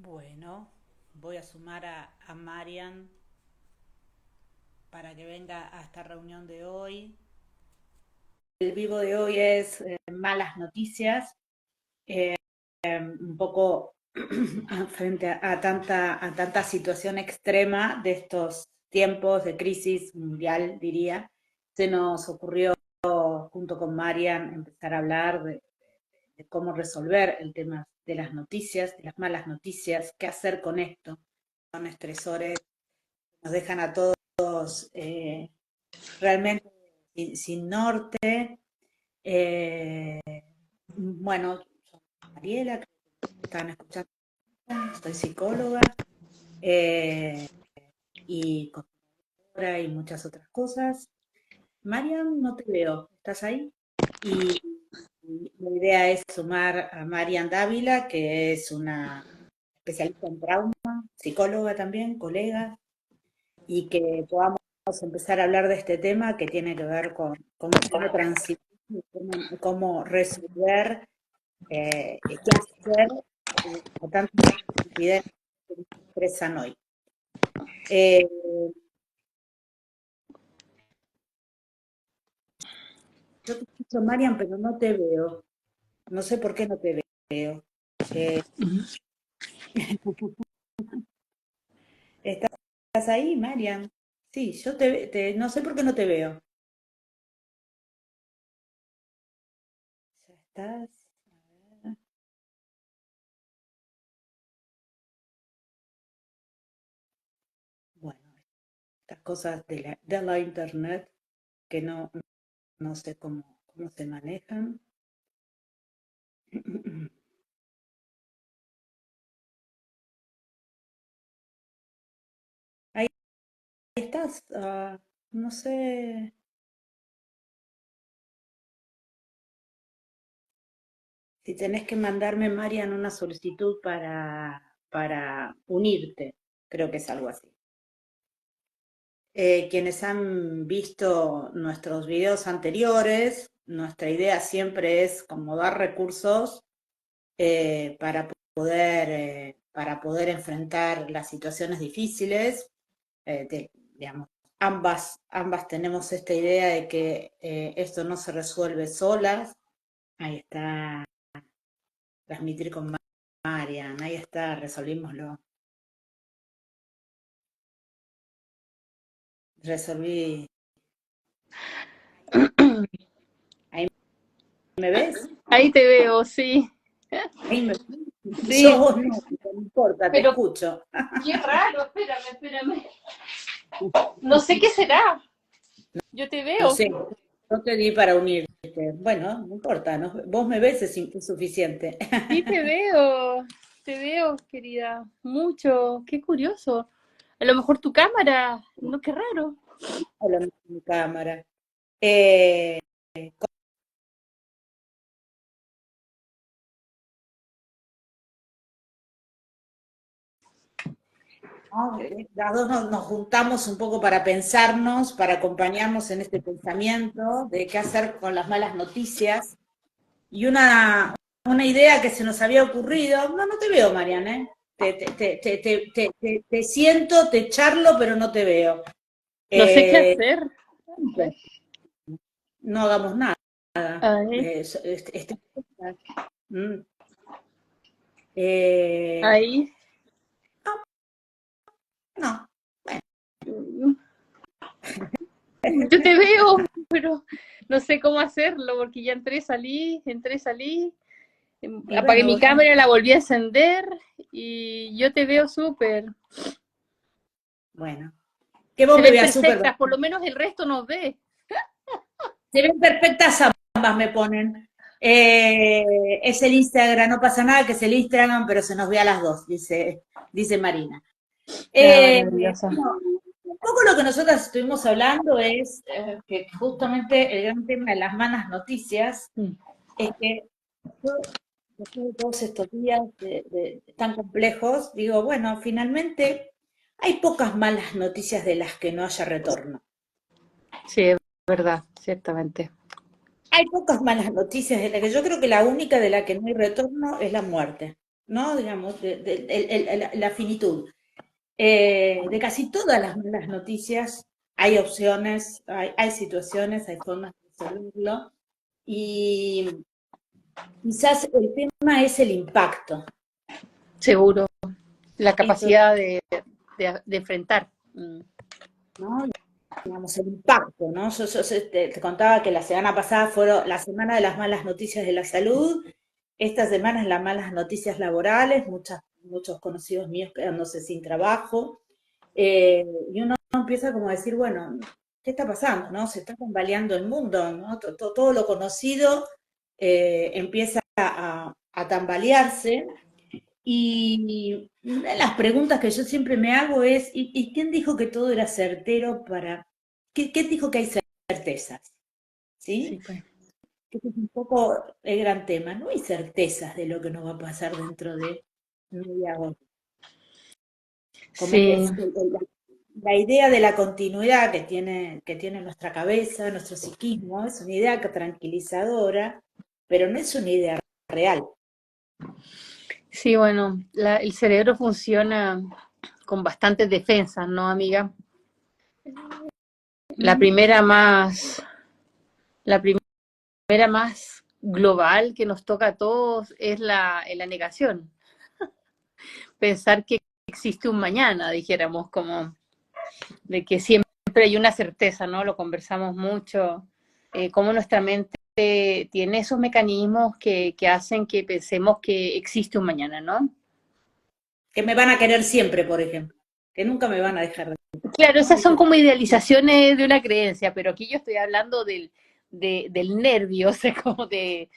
Bueno, voy a sumar a Marian para que venga a esta reunión de hoy. El vivo de hoy es malas noticias, un poco frente a tanta situación extrema de estos tiempos de crisis mundial, diría. Se nos ocurrió, junto con Marian, empezar a hablar de cómo resolver el tema de las noticias, de las malas noticias, qué hacer con esto. Son estresores, nos dejan a todos realmente sin norte. Eh, bueno, soy Mariela, que están escuchando, soy psicóloga eh, y contadora y muchas otras cosas. Mariam, no te veo, ¿estás ahí? Y la idea es sumar a Marian Dávila, que es una especialista en trauma, psicóloga también, colega, y que podamos empezar a hablar de este tema que tiene que ver con cómo transitar, cómo resolver, qué hacer a tantas incidentes que nos expresan hoy. Eh, yo te escucho, Marian, pero no te veo. No sé por qué no te veo. Eh, ¿Estás ahí, Marian? Sí, yo no sé por qué no te veo. ¿Ya estás? A ver. Bueno, estas cosas de la internet que no sé cómo se manejan. Ahí estás. No sé si tenés que mandarme, Marian, una solicitud para unirte. Creo que es algo así. Quienes han visto nuestros videos anteriores, nuestra idea siempre es como dar recursos para poder enfrentar las situaciones difíciles. Digamos, ambas tenemos esta idea de que esto no se resuelve solas. Ahí está, transmitir con Marian, ahí está, resolvímoslo. Resolví. ¿Ahí me ves? Ahí te veo, sí, Ahí me Yo sí, vos no importa, te pero escucho. qué raro, espérame. No sé qué será. Yo te No veo, sé, no te di para unirte. Bueno, no importa, vos me ves es suficiente. sí te veo, querida, mucho, qué curioso. A lo mejor tu cámara, no, qué raro. Hola, mi cámara. Eh, ¿No? Las dos nos juntamos un poco para pensarnos, para acompañarnos en este pensamiento de qué hacer con las malas noticias. Y una idea que se nos había ocurrido, no te veo, Mariana, ¿eh? Te siento, te charlo, pero no te veo. No sé qué Eh, hacer. A ver, no hagamos nada. a ver, Mm. Eh, ahí. no, bueno, Yo te veo, pero no sé cómo hacerlo porque ya salí. y Apagué bueno, mi cámara, la volví a encender y yo te veo súper. bueno, que vos Se me ven veas súper. perfectas, por lo menos el resto nos ve. Se ven perfectas ambas, me ponen. Es el Instagram, no pasa nada que es el Instagram, pero se nos ve a las dos, dice Marina. Ah, Eh, maravilloso. no, un poco lo que nosotros estuvimos hablando es que justamente el gran tema de las malas noticias Mm. es que yo, después de todos estos días tan complejos, digo, bueno, finalmente hay pocas malas noticias de las que no haya retorno. Sí, es verdad, ciertamente. Hay pocas malas noticias de las que yo creo que la única de la que no hay retorno es la muerte. ¿no? Digamos, la finitud. De casi todas las malas noticias hay opciones, hay situaciones, hay formas de resolverlo. Y quizás el tema es el impacto, Seguro, la esto, capacidad de enfrentar. ¿no? Digamos, el impacto, ¿no? Yo te contaba que la semana pasada fue la semana de las malas noticias de la salud, esta semana es las malas noticias laborales, muchos conocidos míos quedándose sin trabajo, y uno empieza como a decir, bueno, ¿qué está pasando, no? Se está tambaleando el mundo, ¿no? Todo lo conocido empieza a tambalearse, y una de las preguntas que yo siempre me hago es, ¿y quién dijo que todo era certero para... ¿Qué dijo que hay certezas? Sí, ¿Sí? pues. Este es un poco el gran tema. No hay certezas de lo que nos va a pasar dentro de media hora. Como Sí, la idea de la continuidad que tiene nuestra cabeza, nuestro psiquismo, es una idea tranquilizadora, pero no es una idea real. sí, bueno, el cerebro funciona con bastantes defensas, ¿no, amiga? La Ujú. primera más, la primera más global que nos toca a todos es la negación. Pensar que existe un mañana, dijéramos, como de que siempre hay una certeza, ¿no? Lo conversamos mucho, cómo nuestra mente tiene esos mecanismos que hacen que pensemos que existe un mañana, ¿no? Que me van a querer siempre, por ejemplo. Que nunca me van a dejar de Claro, ¿no? esas son como idealizaciones de una creencia, pero aquí yo estoy hablando del nervio, o sea, como de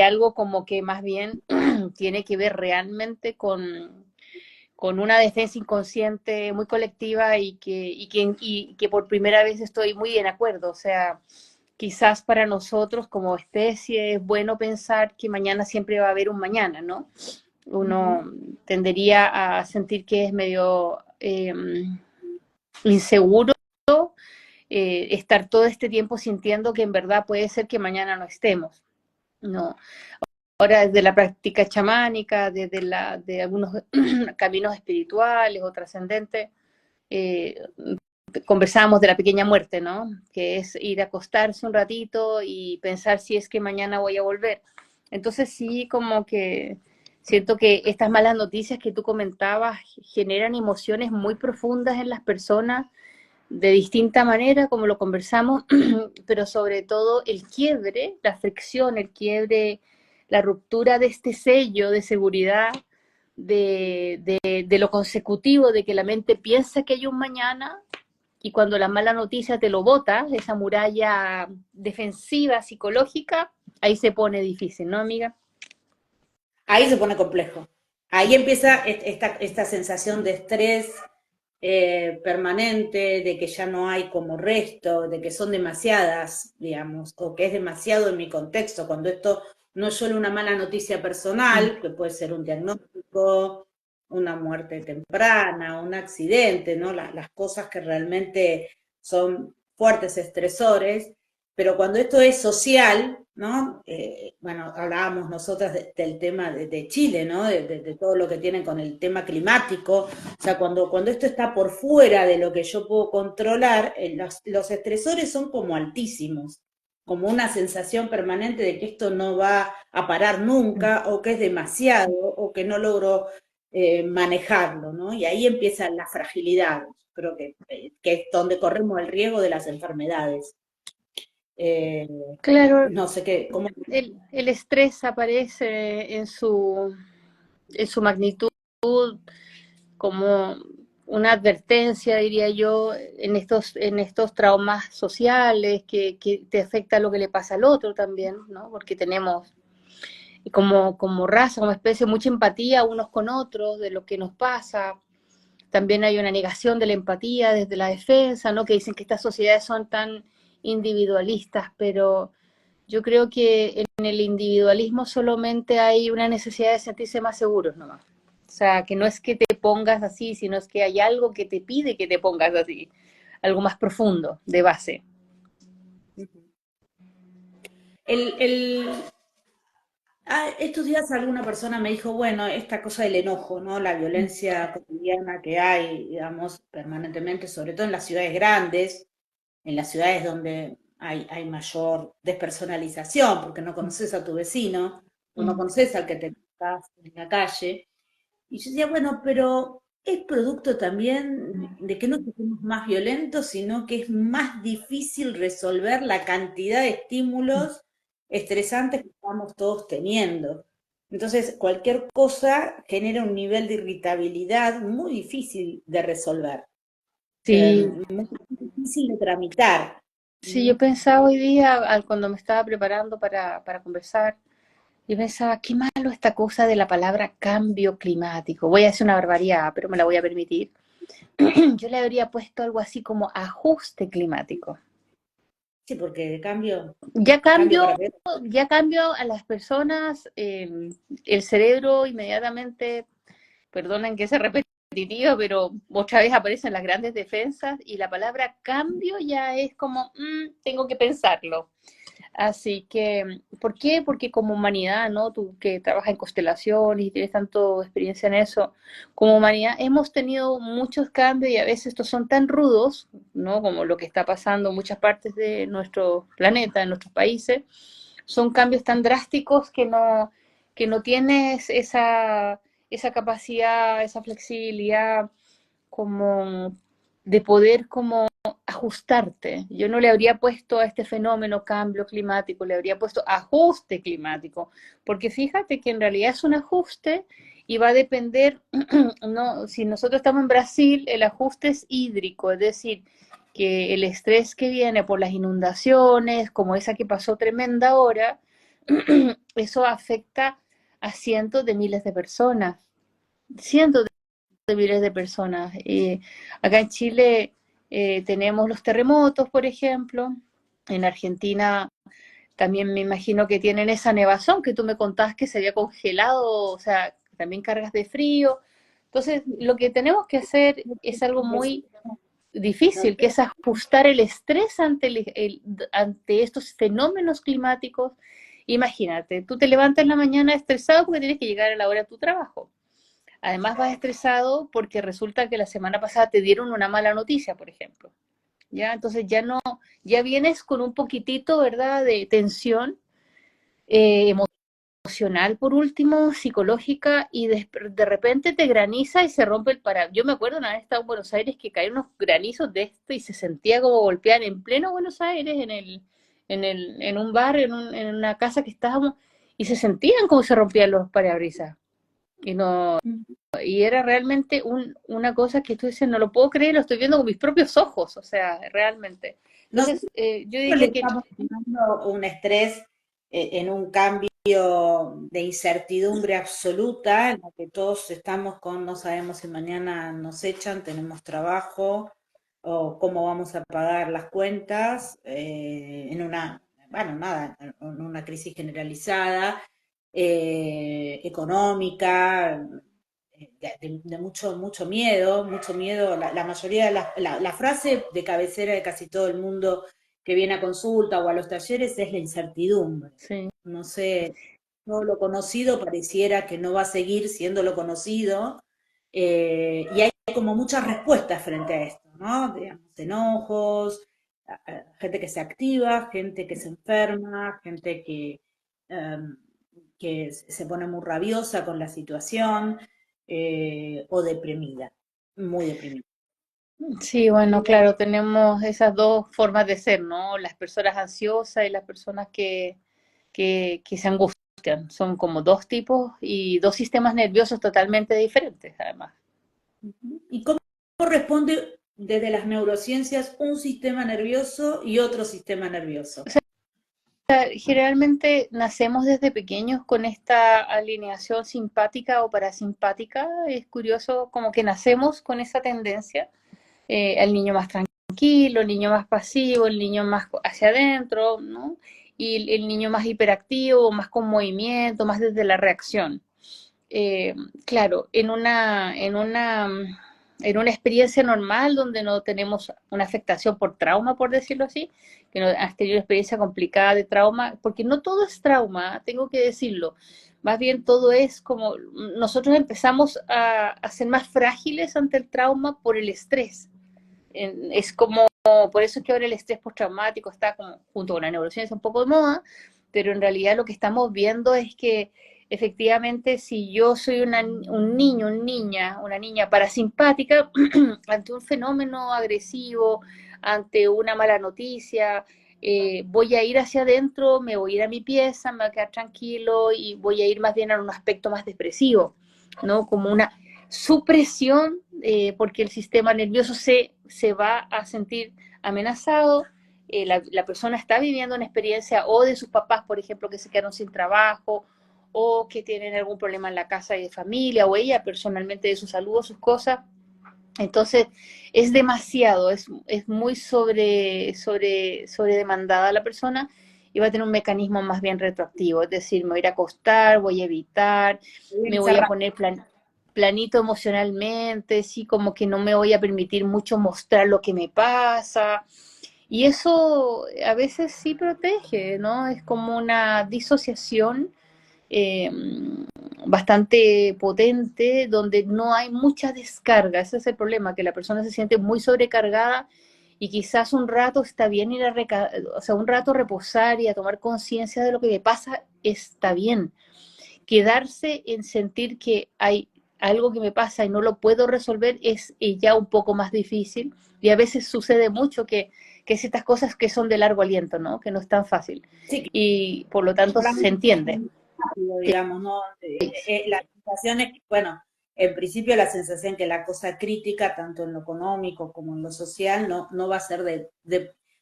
algo como que más bien tiene que ver realmente con una defensa inconsciente muy colectiva y que por primera vez estoy muy en acuerdo. O sea, quizás para nosotros como especie es bueno pensar que mañana siempre va a haber un mañana, ¿no? Ujú. Uno tendería a sentir que es medio inseguro estar todo este tiempo sintiendo que en verdad puede ser que mañana no estemos. No. Ahora desde la práctica chamánica, de algunos caminos espirituales o trascendentes, eh, conversábamos de la pequeña muerte, ¿no? Que es ir a acostarse un ratito y pensar si es que mañana voy a volver. Entonces sí, como que siento que estas malas noticias que tú comentabas generan emociones muy profundas en las personas de distinta manera, como lo conversamos, pero sobre todo el quiebre, la fricción, el quiebre, la ruptura de este sello de seguridad, de lo consecutivo, de que la mente piensa que hay un mañana y cuando la mala noticia te lo bota, esa muralla defensiva psicológica, ahí se pone difícil, ¿no, amiga? Ahí se pone complejo. Ahí empieza esta sensación de estrés permanente, de que ya no hay como resto, de que son demasiadas, digamos, o que es demasiado en mi contexto, cuando esto no es solo una mala noticia Mm. personal, que puede ser un diagnóstico, una muerte temprana, un accidente, ¿no? Las cosas que realmente son fuertes estresores, pero cuando esto es social, ¿no? Bueno, hablábamos nosotras del tema de Chile, ¿no? De todo lo que tiene con el tema climático. O sea, cuando esto está por fuera de lo que yo puedo controlar, los estresores son como altísimos, como una sensación permanente de que esto no va a parar nunca, o que es demasiado, o que no logro manejarlo, ¿no? Y ahí empieza la fragilidad, creo que es donde corremos el riesgo de las enfermedades. Eh, Claro, no sé qué, ¿cómo? el estrés aparece en su magnitud como una advertencia, diría yo, en estos traumas sociales que te afecta lo que le pasa al otro también, ¿no? Porque tenemos como raza, como especie, mucha empatía unos con otros de lo que nos pasa. También hay una negación de la empatía desde la defensa, ¿no? Que dicen que estas sociedades son tan individualistas, pero yo creo que en el individualismo solamente hay una necesidad de sentirse más seguros nomás. O sea, que no es que te pongas así, sino es que hay algo que te pide que te pongas así, algo más profundo, de base. El, el, Estos días alguna persona me dijo, bueno, esta cosa del enojo, ¿no? La violencia cotidiana que hay, digamos, permanentemente, sobre todo en las ciudades grandes, en las ciudades donde hay mayor despersonalización, porque no conoces a tu vecino, o no Mm. conoces al que te encontrás en la calle. Y yo decía, bueno, pero es producto también de que no somos más violentos, sino que es más difícil resolver la cantidad de estímulos estresantes que estamos todos teniendo. Entonces, cualquier cosa genera un nivel de irritabilidad muy difícil de resolver, Sí, muy difícil de tramitar. sí, yo pensaba hoy día, cuando me estaba preparando para conversar, yo pensaba, qué malo esta cosa de la palabra cambio climático. Voy a hacer una barbaridad, pero me la voy a permitir. Yo le habría puesto algo así como ajuste climático. Sí, porque de cambio, Ya cambio para cambio, peor. ya cambio a las personas, el cerebro inmediatamente, perdonen que sea repetitiva, pero otra vez aparecen las grandes defensas y la palabra cambio ya es como, tengo que pensarlo. Así que, ¿por qué? Porque como humanidad, ¿no? Tú que trabajas en constelaciones y tienes tanto experiencia en eso, como humanidad hemos tenido muchos cambios y a veces estos son tan rudos, ¿no? Como lo que está pasando en muchas partes de nuestro planeta, en nuestros países, son cambios tan drásticos que no tienes esa capacidad, esa flexibilidad como de poder como ajustarte. Yo no le habría puesto a este fenómeno cambio climático, le habría puesto ajuste climático, porque fíjate que en realidad es un ajuste y va a depender, no, si nosotros estamos en Brasil, el ajuste es hídrico, es decir, que el estrés que viene por las inundaciones, como esa que pasó tremenda ahora, eso afecta a cientos de miles de personas, cientos de miles de personas. Acá en Chile tenemos los terremotos, por ejemplo. En Argentina también me imagino que tienen esa nevazón que tú me contabas que se había congelado, o sea, también cargas de frío. Entonces, lo que tenemos que hacer es algo muy difícil, que es ajustar el estrés ante estos fenómenos climáticos. Imagínate, tú te levantas en la mañana estresado porque tienes que llegar a la hora de tu trabajo. Además vas estresado porque resulta que la semana pasada te dieron una mala noticia, por ejemplo. ¿Ya? Entonces ya no, ya vienes con un poquitito, ¿verdad?, de tensión emocional por último, psicológica, y de repente te graniza y se rompe el paraguas. Yo me acuerdo una vez estaba en Buenos Aires que caían unos granizos de esto y se sentía como golpear en pleno Buenos Aires, en un bar, en una casa que estábamos, y se sentían como se rompían los parabrisas. Y no, y era realmente una cosa que tú dices, no lo puedo creer, lo estoy viendo con mis propios ojos, o sea, realmente. Nosotros Entonces, yo le diría que estamos teniendo un estrés en un cambio de incertidumbre absoluta, en la que todos estamos con no sabemos si mañana nos echan, tenemos trabajo, o cómo vamos a pagar las cuentas, en una, bueno, nada, en una crisis generalizada, económica, de mucho, mucho miedo. La mayoría de la frase de cabecera de casi todo el mundo que viene a consulta o a los talleres es la incertidumbre. sí, No sé, todo lo conocido pareciera que no va a seguir siendo lo conocido, y hay como muchas respuestas frente a esto, ¿no? Digamos, enojos, gente que se activa, gente que se enferma, gente um, que se pone muy rabiosa con la situación, o deprimida, muy deprimida. sí, bueno, claro, tenemos esas dos formas de ser, ¿no? Las personas ansiosas y las personas que se angustian. Son como dos tipos y dos sistemas nerviosos totalmente diferentes, además. ¿Y cómo responde desde las neurociencias un sistema nervioso y otro sistema nervioso? Generalmente nacemos desde pequeños con esta alineación simpática o parasimpática. Es curioso como que nacemos con esa tendencia. El niño más tranquilo, el niño más pasivo, el niño más hacia adentro, ¿no? Y el niño más hiperactivo, más con movimiento, más desde la reacción. Claro, en una experiencia normal donde no tenemos una afectación por trauma, por decirlo así, que no has tenido una experiencia complicada de trauma, porque no todo es trauma, tengo que decirlo. Más bien todo es como nosotros empezamos a ser más frágiles ante el trauma por el estrés. Es como, por eso es que ahora el estrés postraumático está como, junto con la neurociencia, un poco de moda, pero en realidad lo que estamos viendo es que efectivamente si yo soy un niño, una niña parasimpática ante un fenómeno agresivo, ante una mala noticia, voy a ir hacia adentro, me voy a ir a mi pieza, me voy a quedar tranquilo y voy a ir más bien a un aspecto más depresivo, ¿no? Como una supresión, porque el sistema nervioso se va a sentir amenazado, la persona está viviendo una experiencia o de sus papás, por ejemplo, que se quedaron sin trabajo, o que tienen algún problema en la casa y de familia, o ella personalmente de su salud o sus cosas. Entonces, es demasiado, es muy sobre demandada la persona y va a tener un mecanismo más bien retroactivo, es decir, me voy a ir a acostar, voy a evitar, me voy a poner planito emocionalmente, sí, como que no me voy a permitir mucho mostrar lo que me pasa. Y eso a veces sí protege, ¿no? Es como una disociación eh, bastante potente, donde no hay mucha descarga. Ese es el problema, que la persona se siente muy sobrecargada y quizás un rato está bien ir o sea, un rato reposar y a tomar conciencia de lo que le pasa está bien. Quedarse en sentir que hay algo que me pasa y no lo puedo resolver es ya un poco más difícil y a veces sucede mucho que ciertas cosas que son de largo aliento, ¿no? Que no es tan fácil Sí, y por lo tanto se entiende. rápido, digamos, ¿no? La sensación es que, bueno, en principio la sensación que la cosa crítica, tanto en lo económico como en lo social, no va a ser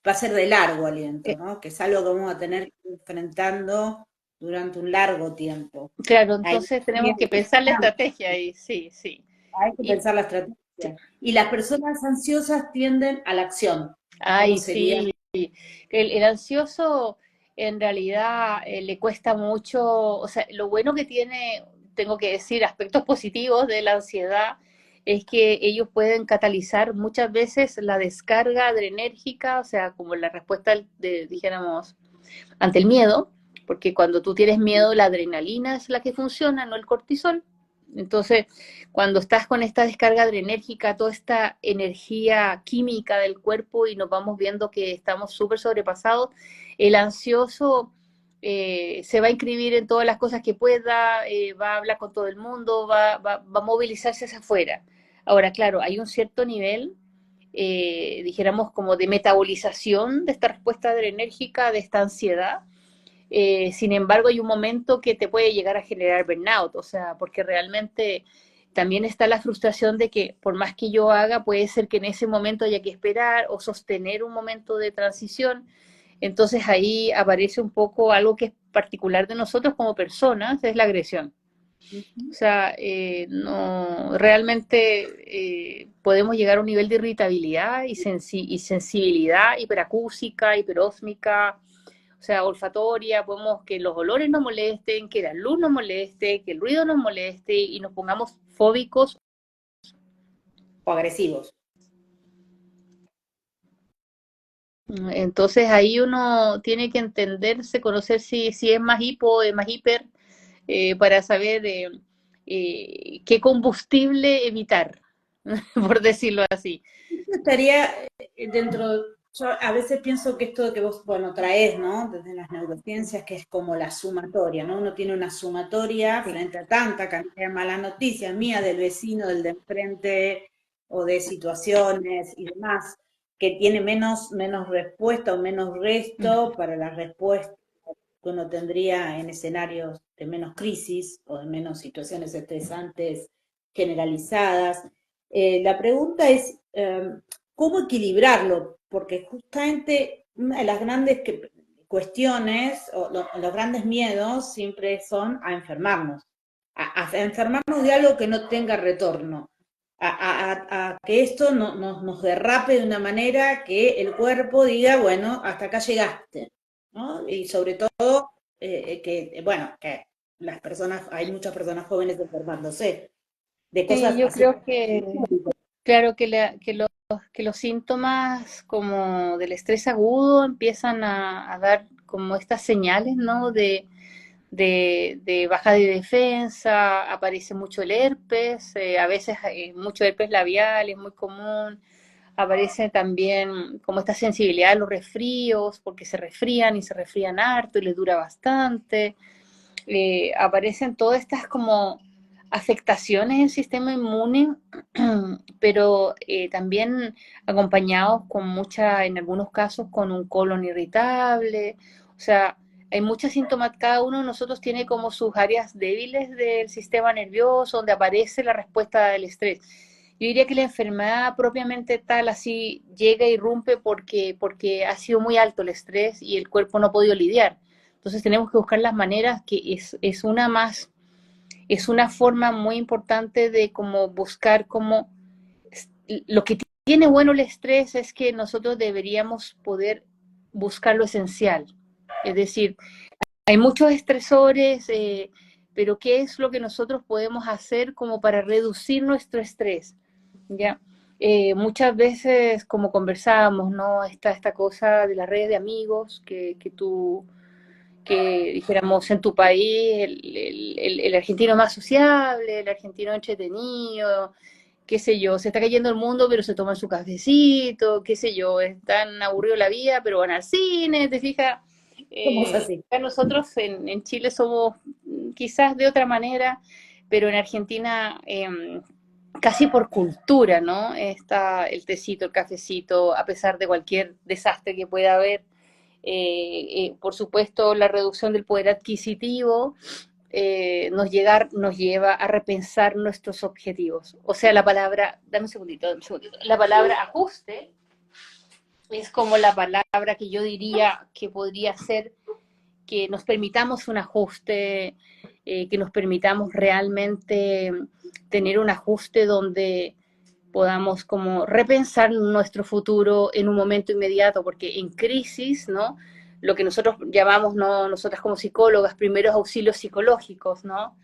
va a ser de largo aliento, ¿no? Que es algo que vamos a tener que ir enfrentando durante un largo tiempo. Claro, Ahí entonces tenemos que pensar la estrategia ahí, sí, sí. hay que Y, pensar la sí. estrategia. Y las personas ansiosas tienden a la acción. ¿Cómo Ay, sería? sí. El ansioso en realidad le cuesta mucho, o sea, lo bueno que tiene, tengo que decir, aspectos positivos de la ansiedad es que ellos pueden catalizar muchas veces la descarga adrenérgica, o sea, como la respuesta de, dijéramos, ante el miedo, porque cuando tú tienes miedo, la adrenalina es la que funciona, no el cortisol. Entonces, cuando estás con esta descarga adrenérgica, toda esta energía química del cuerpo y nos vamos viendo que estamos súper sobrepasados, el ansioso se va a inscribir en todas las cosas que pueda, va a hablar con todo el mundo, va a movilizarse hacia afuera. Ahora, claro, hay un cierto nivel dijéramos, como de metabolización de esta respuesta adrenérgica, de esta ansiedad. Sin embargo, hay un momento que te puede llegar a generar burnout, o sea, porque realmente también está la frustración de que por más que yo haga, puede ser que en ese momento haya que esperar o sostener un momento de transición. Entonces ahí aparece un poco algo que es particular de nosotros como personas, es la agresión. O sea, no, realmente podemos llegar a un nivel de irritabilidad y sensibilidad hiperacúsica, hiperósmica, o sea, olfatoria, podemos que los olores nos molesten, que la luz nos moleste, que el ruido nos moleste y nos pongamos fóbicos. O agresivos. Entonces ahí uno tiene que entenderse, conocer si es más hipo o es más hiper, para saber qué combustible evitar, por decirlo así. Estaría dentro, yo a veces pienso que esto que vos, bueno, traes, ¿no? Desde las neurociencias, que es como la sumatoria, ¿no? Uno tiene una sumatoria Sí. frente a tanta cantidad de malas noticias, mía, del vecino, del de enfrente, o de situaciones y demás, que tiene menos respuesta o menos resto para la respuesta que uno tendría en escenarios de menos crisis o de menos situaciones estresantes generalizadas. La pregunta es, ¿cómo equilibrarlo? Porque justamente una de las grandes cuestiones o los grandes miedos siempre son a enfermarnos, a enfermarnos de algo que no tenga retorno, a que esto nos derrape de una manera que el cuerpo diga, bueno, hasta acá llegaste, ¿no? Y sobre todo, bueno, que las personas, hay muchas personas jóvenes enfermándose de Sí, cosas yo así. creo que Claro que los síntomas como del estrés agudo empiezan a dar como estas señales, ¿no? De baja de defensa, aparece mucho el herpes, a veces mucho herpes labial es muy común, aparece también como esta sensibilidad a los resfríos, porque se resfrían y se resfrían harto y les dura bastante. Aparecen todas estas como afectaciones del sistema inmune, pero también acompañados con mucha, en algunos casos, con un colon irritable. O sea, hay muchas síntomas, cada uno de nosotros tiene como sus áreas débiles del sistema nervioso, donde aparece la respuesta del estrés. Yo diría que la enfermedad propiamente tal así llega y irrumpe porque ha sido muy alto el estrés y el cuerpo no ha podido lidiar. Entonces tenemos que buscar las maneras que es una forma muy importante de como buscar como lo que tiene bueno el estrés es que nosotros deberíamos poder buscar lo esencial. Es decir, hay muchos estresores, pero ¿qué es lo que nosotros podemos hacer como para reducir nuestro estrés? ¿Ya? Muchas veces, como conversábamos, ¿no? Está esta cosa de las redes de amigos que dijéramos en tu país, el argentino más sociable, el argentino entretenido, qué sé yo, se está cayendo el mundo, pero se toman su cafecito, qué sé yo, es tan aburrido la vida, pero van al cine, ¿te fijas? Somos así. Nosotros en Chile somos quizás de otra manera, pero en Argentina casi por cultura, ¿no? Está el tecito, el cafecito, a pesar de cualquier desastre que pueda haber. Por supuesto, la reducción del poder adquisitivo nos lleva a repensar nuestros objetivos. O sea, la palabra, dame un segundito, la palabra ajuste es como la palabra que yo diría que podría ser que nos permitamos un ajuste, que nos permitamos realmente tener un ajuste donde podamos como repensar nuestro futuro en un momento inmediato, porque en crisis, ¿no? Lo que nosotros llamamos, ¿no? Nosotras como psicólogas, primeros auxilios psicológicos, ¿no?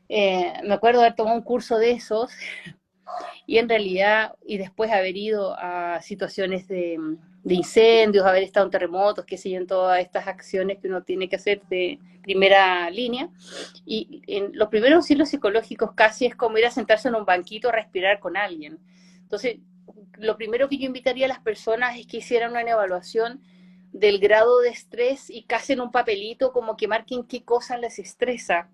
Me acuerdo de haber tomado un curso de esos y en realidad, y después haber ido a situaciones de incendios, haber estado en terremotos, qué sé yo, en todas estas acciones que uno tiene que hacer de primera línea. Y en los primeros auxilios psicológicos casi es como ir a sentarse en un banquito a respirar con alguien. Entonces, lo primero que yo invitaría a las personas es que hicieran una evaluación del grado de estrés y casi en un papelito como que marquen qué cosa les estresa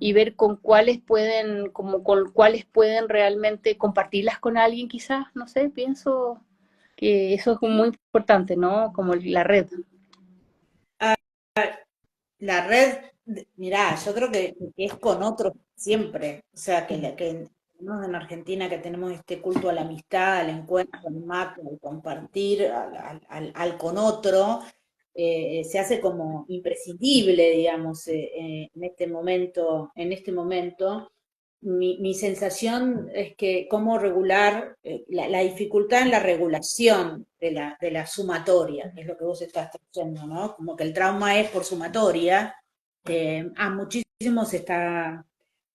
y ver con cuáles pueden, como con cuáles pueden realmente compartirlas con alguien quizás, no sé, pienso que eso es muy importante, ¿no? Como la red. La red, mirá, yo creo que es con otros siempre. O sea, que tenemos en Argentina que tenemos este culto a la amistad, al encuentro, al mate, al compartir, al con otro, se hace como imprescindible, digamos, en este momento, en este momento. Mi sensación es que cómo regular, la dificultad en la regulación de la sumatoria, que es lo que vos estás diciendo, ¿no? Como que el trauma es por sumatoria. A muchísimos está,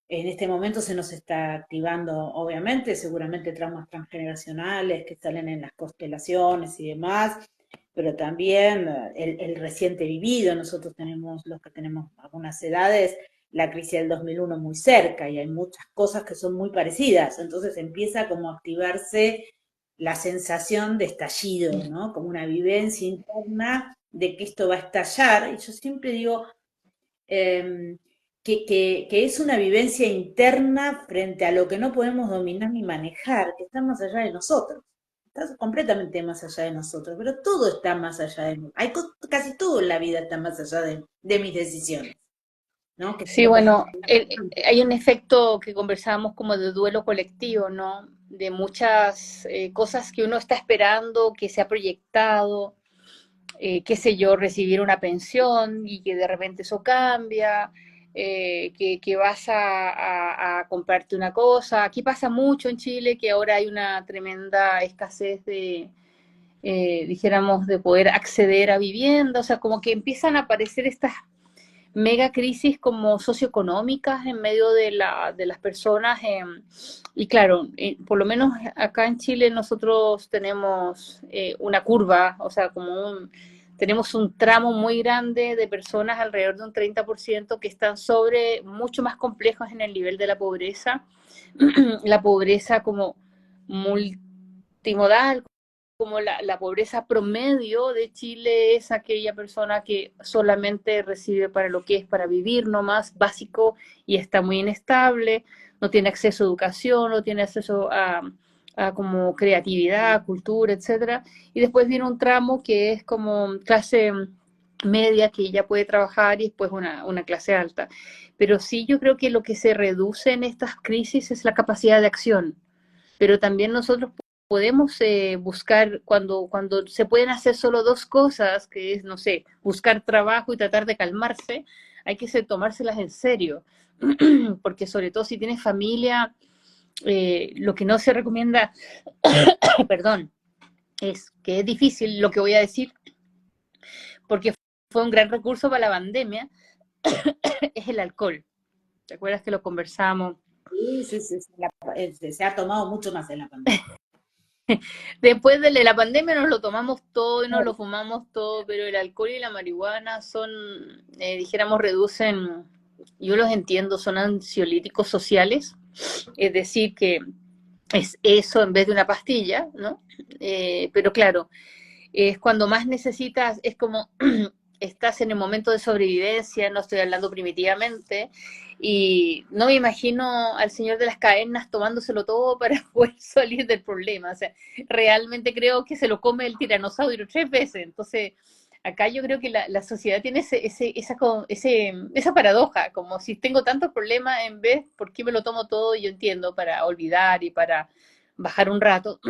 en este momento se nos está activando, obviamente, seguramente traumas transgeneracionales que salen en las constelaciones y demás, pero también el reciente vivido. Nosotros tenemos, los que tenemos algunas edades, la crisis del 2001 muy cerca y hay muchas cosas que son muy parecidas. Entonces empieza como a activarse la sensación de estallido, ¿no? Como una vivencia interna de que esto va a estallar. Y yo siempre digo eh, que es una vivencia interna frente a lo que no podemos dominar ni manejar, que está más allá de nosotros. Está completamente más allá de nosotros, pero todo está más allá de nosotros. Casi todo en la vida está más allá de mis decisiones, ¿no? Que es Sí, lo que es bueno, hay un efecto que conversábamos como de duelo colectivo, ¿no? De muchas cosas que uno está esperando, que se ha proyectado, qué sé yo, recibir una pensión y que de repente eso cambia, que vas a comprarte una cosa. Aquí pasa mucho en Chile que ahora hay una tremenda escasez de, dijéramos, de poder acceder a vivienda, o sea, como que empiezan a aparecer estas mega crisis como socioeconómicas en medio de las personas. Y claro, por lo menos acá en Chile nosotros tenemos una curva, o sea, tenemos un tramo muy grande de personas, alrededor de un 30%, que están mucho más complejos en el nivel de la pobreza. La pobreza como multimodal, como la pobreza promedio de Chile es aquella persona que solamente recibe para lo que es para vivir, no más básico, y está muy inestable, no tiene acceso a educación, no tiene acceso a como creatividad, cultura, etcétera. Y después viene un tramo que es como clase media, que ya puede trabajar, y después una clase alta. Pero sí, yo creo que lo que se reduce en estas crisis es la capacidad de acción, pero también nosotros podemos buscar, cuando se pueden hacer solo dos cosas, que es, no sé, buscar trabajo y tratar de calmarse, hay que tomárselas en serio, porque sobre todo si tienes familia, lo que no se recomienda, perdón, es que es difícil lo que voy a decir, porque fue un gran recurso para la pandemia, es el alcohol. ¿Te acuerdas que lo conversamos? Sí, sí, sí, sí, se ha tomado mucho más en la pandemia. Después de la pandemia nos lo tomamos todo y nos lo fumamos todo, pero el alcohol y la marihuana son, dijéramos, reducen, yo los entiendo, son ansiolíticos sociales, es decir, que es eso en vez de una pastilla, ¿no? Pero claro, es cuando más necesitas, es como estás en el momento de sobrevivencia, no estoy hablando primitivamente, y no me imagino al señor de las cadenas tomándoselo todo para poder salir del problema. O sea, realmente creo que se lo come el tiranosaurio 3 veces. Entonces, acá yo creo que la sociedad tiene esa paradoja, como si tengo tantos problemas en vez, ¿por qué me lo tomo todo? Yo entiendo, para olvidar y para bajar un rato,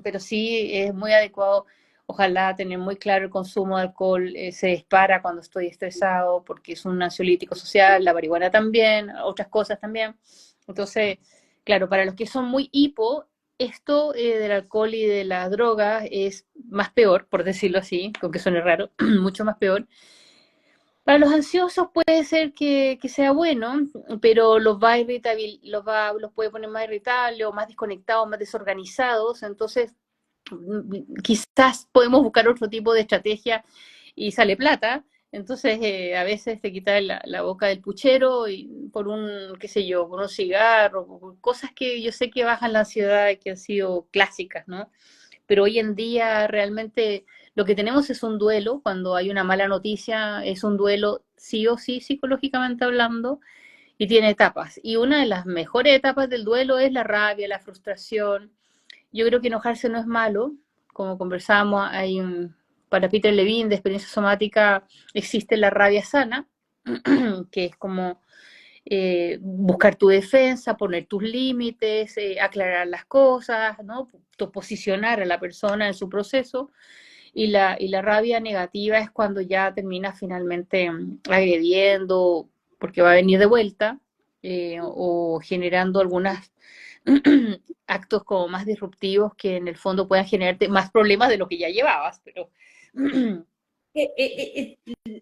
pero sí es muy adecuado. Ojalá tener muy claro el consumo de alcohol, se dispara cuando estoy estresado porque es un ansiolítico social, la marihuana también, otras cosas también. Entonces, claro, para los que son muy hipo, esto del alcohol y de la droga es más peor, por decirlo así, aunque suene raro, mucho más peor. Para los ansiosos puede ser que sea bueno, pero los va a irritar, los puede poner más irritables o más desconectados, más desorganizados. Entonces, quizás podemos buscar otro tipo de estrategia y sale plata. Entonces, a veces te quitas la boca del puchero y por un, qué sé yo, por un cigarro, por cosas que yo sé que bajan la ansiedad y que han sido clásicas, ¿no? Pero hoy en día realmente lo que tenemos es un duelo. Cuando hay una mala noticia, es un duelo sí o sí, psicológicamente hablando, y tiene etapas. Y una de las mejores etapas del duelo es la rabia, la frustración. Yo creo que enojarse no es malo, como conversábamos, para Peter Levine de experiencia somática existe la rabia sana, que es como buscar tu defensa, poner tus límites, aclarar las cosas, ¿no? Posicionar a la persona en su proceso. Y la rabia negativa es cuando ya termina finalmente agrediendo, porque va a venir de vuelta, o generando algunas actos como más disruptivos que en el fondo puedan generarte más problemas de lo que ya llevabas, pero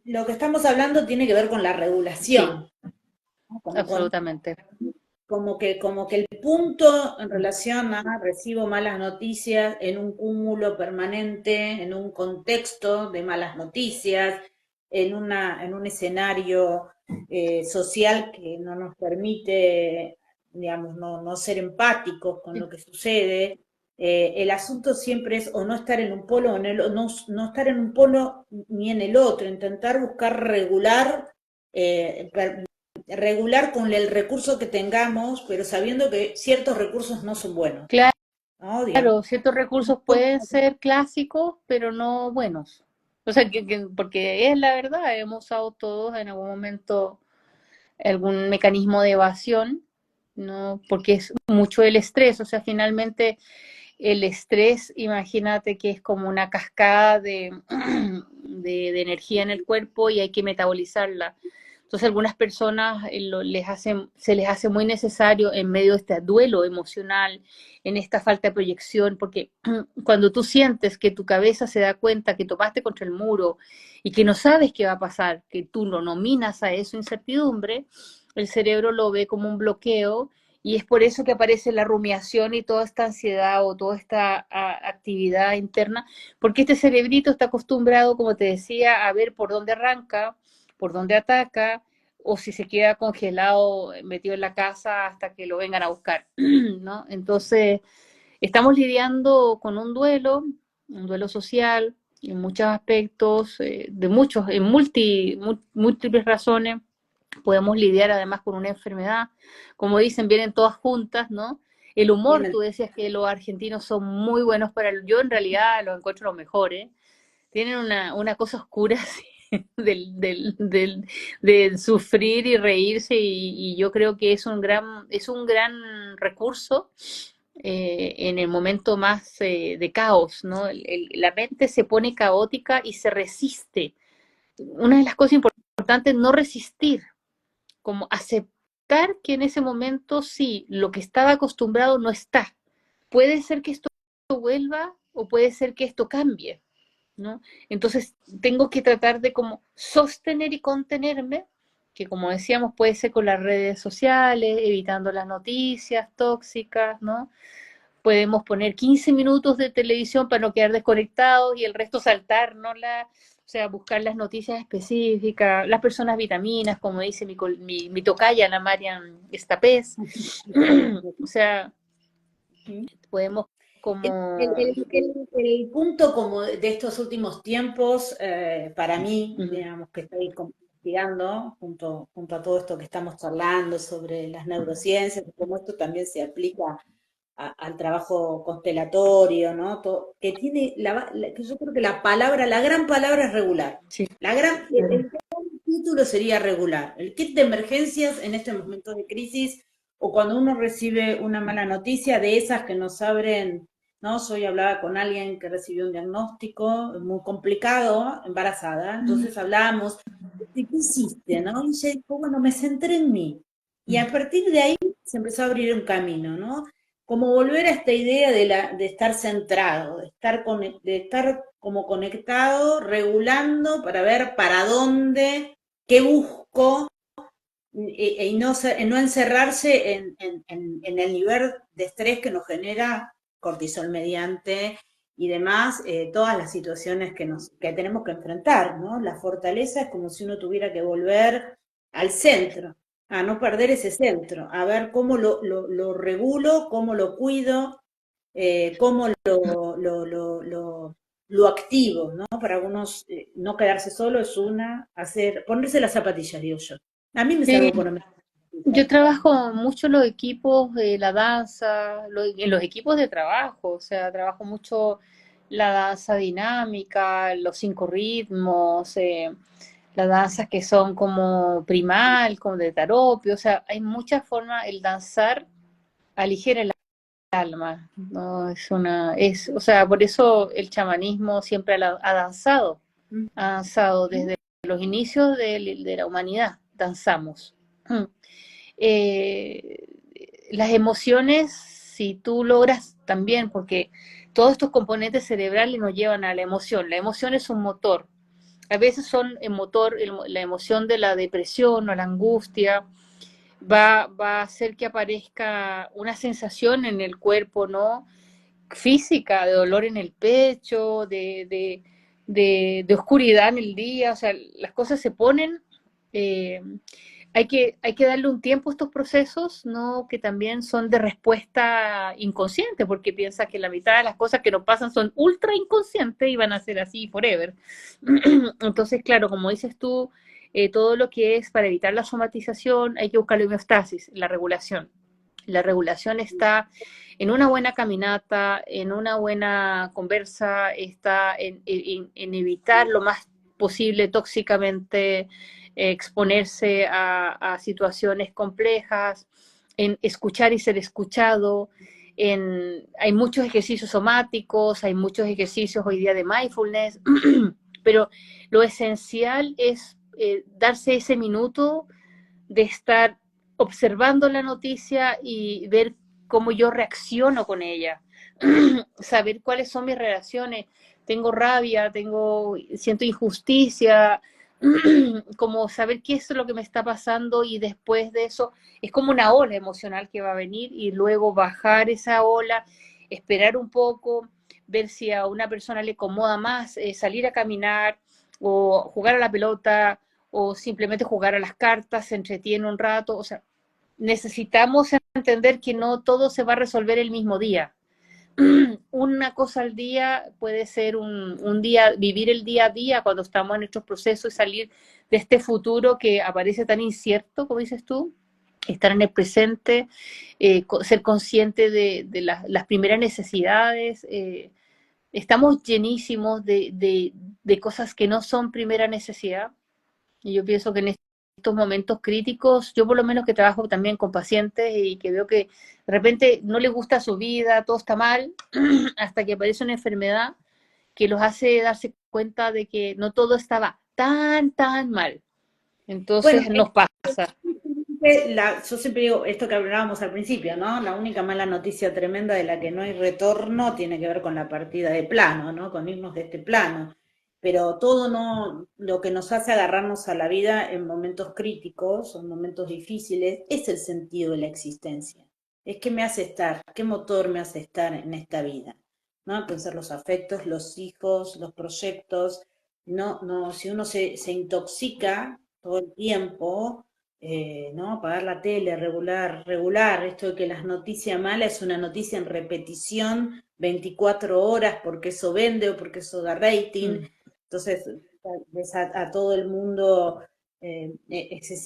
Lo que estamos hablando tiene que ver con la sí, regulación, ¿no? absolutamente. Como que el punto en relación a recibo malas noticias en un cúmulo permanente, en un contexto de malas noticias, en un escenario social que no nos permite, digamos, no ser empáticos con lo que sucede. El asunto siempre es o no estar en un polo, no estar en un polo ni en el otro, intentar buscar eh, regular con el recurso que tengamos, pero sabiendo que ciertos recursos no son buenos, ¿no? Digamos, Claro, ciertos recursos pueden ser clásicos, pero no buenos. O sea, porque es la verdad, hemos usado todos en algún momento algún mecanismo de evasión, ¿no? Porque es mucho el estrés. O sea, finalmente el estrés, imagínate que es como una cascada de energía en el cuerpo y hay que metabolizarla. Entonces, algunas personas se les hace muy necesario en medio de este duelo emocional, en esta falta de proyección, porque cuando tú sientes que tu cabeza se da cuenta que topaste contra el muro y que no sabes qué va a pasar, que tú lo nominas a eso incertidumbre, el cerebro lo ve como un bloqueo y es por eso que aparece la rumiación y toda esta ansiedad o toda esta actividad interna, porque este cerebrito está acostumbrado, como te decía, a ver por dónde arranca, por dónde ataca, o si se queda congelado, metido en la casa hasta que lo vengan a buscar, ¿no? Entonces, estamos lidiando con un duelo social, en muchos aspectos, de muchos, en múltiples razones. Podemos lidiar además con una enfermedad, como dicen, vienen todas juntas, ¿no? El humor, tú decías que los argentinos son muy buenos yo en realidad los encuentro los mejores, tienen una cosa oscura así, del sufrir y reírse y yo creo que es un gran recurso en el momento más de caos, ¿no? La mente se pone caótica y se resiste. Una de las cosas importantes es no resistir, como aceptar que en ese momento sí, lo que estaba acostumbrado no está. Puede ser que esto vuelva o puede ser que esto cambie, ¿no? Entonces tengo que tratar de como sostener y contenerme, que como decíamos puede ser con las redes sociales, evitando las noticias tóxicas, ¿no? Podemos poner 15 minutos de televisión para no quedar desconectados y el resto saltar, ¿no? O sea, buscar las noticias específicas, las personas vitaminas, como dice mi tocaya, la Marian Estapés. O sea, podemos como... El punto como de estos últimos tiempos, para mí, digamos que estoy investigando junto a todo esto que estamos charlando sobre las neurociencias, cómo esto también se aplica al trabajo constelatorio, ¿no? Que tiene, que yo creo que la gran palabra es regular. Sí. El título sería regular. El kit de emergencias en este momento de crisis o cuando uno recibe una mala noticia de esas que nos abren, ¿no? Hoy hablaba con alguien que recibió un diagnóstico muy complicado, embarazada, entonces hablábamos de qué hiciste, ¿no? Y ella dijo, bueno, me centré en mí. Y a partir de ahí se empezó a abrir un camino, ¿no? Como volver a esta idea de estar centrado, de estar como conectado, regulando para ver para dónde, qué busco, y no encerrarse en el nivel de estrés que nos genera cortisol mediante y demás, todas las situaciones que tenemos que enfrentar, ¿no? La fortaleza es como si uno tuviera que volver al centro, a no perder ese centro, a ver cómo lo regulo, cómo lo cuido, cómo lo activo, ¿no? Para algunos no quedarse solo es ponerse las zapatillas, digo yo. A mí me salgo ponerme las Yo zapatillas. trabajo mucho en los equipos de la danza, en los equipos de trabajo, o sea, trabajo mucho la danza dinámica, los 5 ritmos, las danzas que son como primal, como de taropio, o sea, hay muchas formas, el danzar aligera el alma, ¿no? O sea, por eso el chamanismo siempre ha danzado desde los inicios de la humanidad, danzamos. Eh, las emociones, si tú logras también, porque todos estos componentes cerebrales nos llevan a la emoción. La emoción es un motor. A veces son el motor, la emoción de la depresión o la angustia, va a hacer que aparezca una sensación en el cuerpo, ¿no? Física, de dolor en el pecho, de oscuridad en el día, o sea, las cosas se ponen, eh, hay que darle un tiempo a estos procesos, ¿no? Que también son de respuesta inconsciente, porque piensa que la mitad de las cosas que nos pasan son ultra inconscientes y van a ser así forever. Entonces, claro, como dices tú, todo lo que es para evitar la somatización, hay que buscar la homeostasis, la regulación. La regulación está en una buena caminata, en una buena conversa, está en evitar lo más posible tóxicamente exponerse situaciones complejas, en escuchar y ser escuchado. Hay muchos ejercicios somáticos, hay muchos ejercicios hoy día de mindfulness, pero lo esencial es darse ese minuto de estar observando la noticia y ver cómo yo reacciono con ella, saber cuáles son mis reacciones. Tengo rabia, siento injusticia, como saber qué es lo que me está pasando y después de eso es como una ola emocional que va a venir y luego bajar esa ola, esperar un poco, ver si a una persona le acomoda más salir a caminar o jugar a la pelota o simplemente jugar a las cartas, se entretiene un rato, o sea, necesitamos entender que no todo se va a resolver el mismo día. Una cosa al día puede ser un día, vivir el día a día cuando estamos en nuestros procesos y salir de este futuro que aparece tan incierto, como dices tú, estar en el presente, ser consciente de las primeras necesidades. Estamos llenísimos de cosas que no son primera necesidad. Y yo pienso que en estos momentos críticos, yo por lo menos que trabajo también con pacientes y que veo que de repente no les gusta su vida, todo está mal, hasta que aparece una enfermedad que los hace darse cuenta de que no todo estaba tan mal. Bueno, Entonces nos pasa. yo siempre digo esto que hablábamos al principio, ¿no? La única mala noticia tremenda de la que no hay retorno tiene que ver con la partida de plano, ¿no? Con irnos de este plano. Pero todo no, lo que nos hace agarrarnos a la vida en momentos críticos, en momentos difíciles, es el sentido de la existencia. Es qué me hace estar, qué motor me hace estar en esta vida, ¿no? Pueden ser los afectos, los hijos, los proyectos. No, si uno se intoxica todo el tiempo, ¿no? Apagar la tele, regular, esto de que las noticias malas es una noticia en repetición 24 horas porque eso vende o porque eso da rating. Mm. Entonces, ves a todo el mundo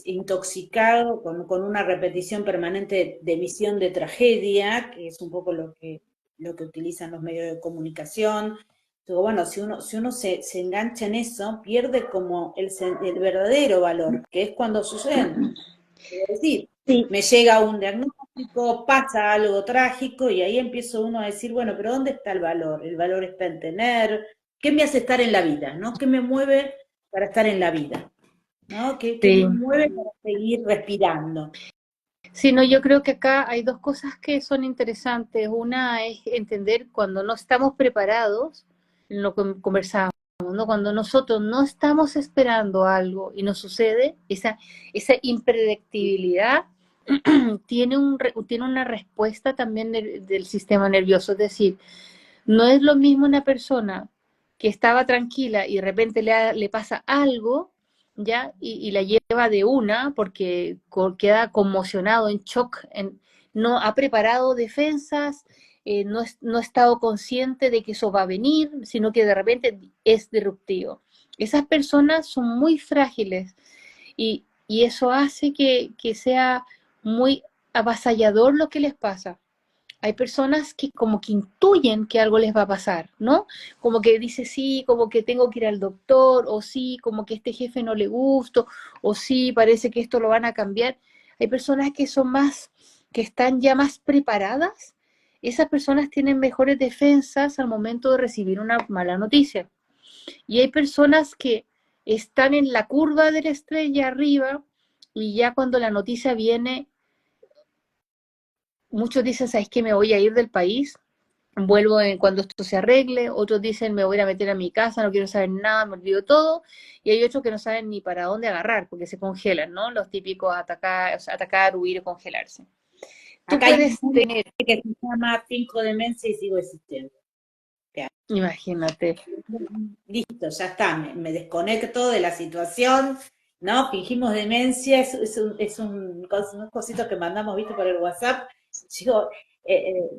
intoxicado con una repetición permanente de visión de tragedia, que es un poco lo que utilizan los medios de comunicación. Digo, bueno, si uno se engancha en eso, pierde como el verdadero valor, que es cuando suceden. Es decir, Sí, me llega un diagnóstico, pasa algo trágico y ahí empiezo uno a decir, bueno, pero ¿dónde está el valor? El valor está en tener, ¿qué me hace estar en la vida? ¿No? ¿Qué me mueve para estar en la vida? ¿No? ¿Qué me sí. mueve para seguir respirando? Sí, no, yo creo que acá hay dos cosas que son interesantes. Una es entender cuando no estamos preparados, en lo que conversábamos, ¿no? Cuando nosotros no estamos esperando algo y nos sucede, esa impredictibilidad tiene una respuesta también del sistema nervioso. Es decir, no es lo mismo una persona que estaba tranquila y de repente le pasa algo, ¿ya? Y la lleva de una porque queda conmocionado, en shock, no ha preparado defensas, no ha estado consciente de que eso va a venir, sino que de repente es disruptivo. Esas personas son muy frágiles y eso hace que sea muy avasallador lo que les pasa. Hay personas que como que intuyen que algo les va a pasar, ¿no? Como que dice sí, como que tengo que ir al doctor, o sí, como que este jefe no le gusto, o sí, parece que esto lo van a cambiar. Hay personas que son más, que están ya más preparadas. Esas personas tienen mejores defensas al momento de recibir una mala noticia. Y hay personas que están en la curva de la estrella arriba y ya cuando la noticia viene, muchos dicen, ¿sabes qué? Me voy a ir del país, vuelvo cuando esto se arregle, otros dicen me voy a ir a meter a mi casa, no quiero saber nada, me olvido todo, y hay otros que no saben ni para dónde agarrar, porque se congelan, ¿no? Los típicos atacar, o sea, atacar, huir o congelarse. Tú Acá hay puedes una tener, que se llama finco demencia y sigo existiendo. imagínate, Listo, ya está, me desconecto de la situación, ¿no? Fingimos demencia, unos cositos que mandamos, ¿viste? Por el WhatsApp. Digo,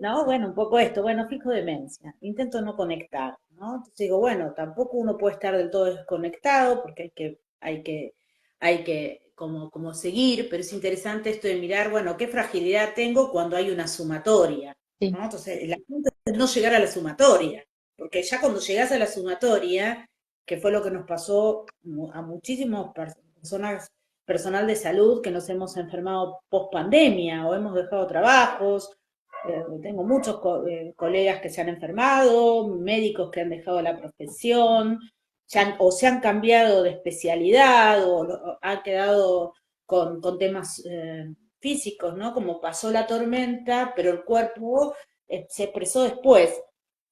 no, bueno, un poco esto, bueno, fijo demencia, intento no conectar, ¿no? Entonces digo, bueno, tampoco uno puede estar del todo desconectado, porque hay que como seguir, pero es interesante esto de mirar, bueno, qué fragilidad tengo cuando hay una sumatoria, sí. ¿no? Entonces, la punta es no llegar a la sumatoria. Porque ya cuando llegás a la sumatoria, que fue lo que nos pasó a muchísimas personas, personal de salud que nos hemos enfermado post pandemia o hemos dejado trabajos, tengo muchos colegas que se han enfermado, médicos que han dejado la profesión, o se han cambiado de especialidad o han quedado con temas físicos, ¿no? Como pasó la tormenta, pero el cuerpo se expresó después,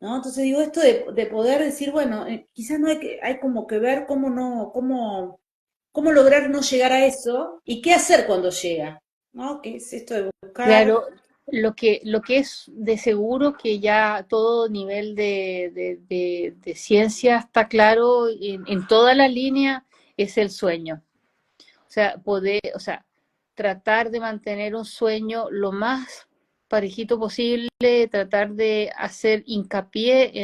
¿no? Entonces digo, esto de poder decir, bueno, quizás no hay como que ver cómo no, cómo lograr no llegar a eso y qué hacer cuando llega, ¿no? Que es esto de buscar. Claro, lo que es de seguro que ya todo nivel de ciencia está claro en toda la línea es el sueño. O sea, o sea, tratar de mantener un sueño lo más parejito posible, tratar de hacer hincapié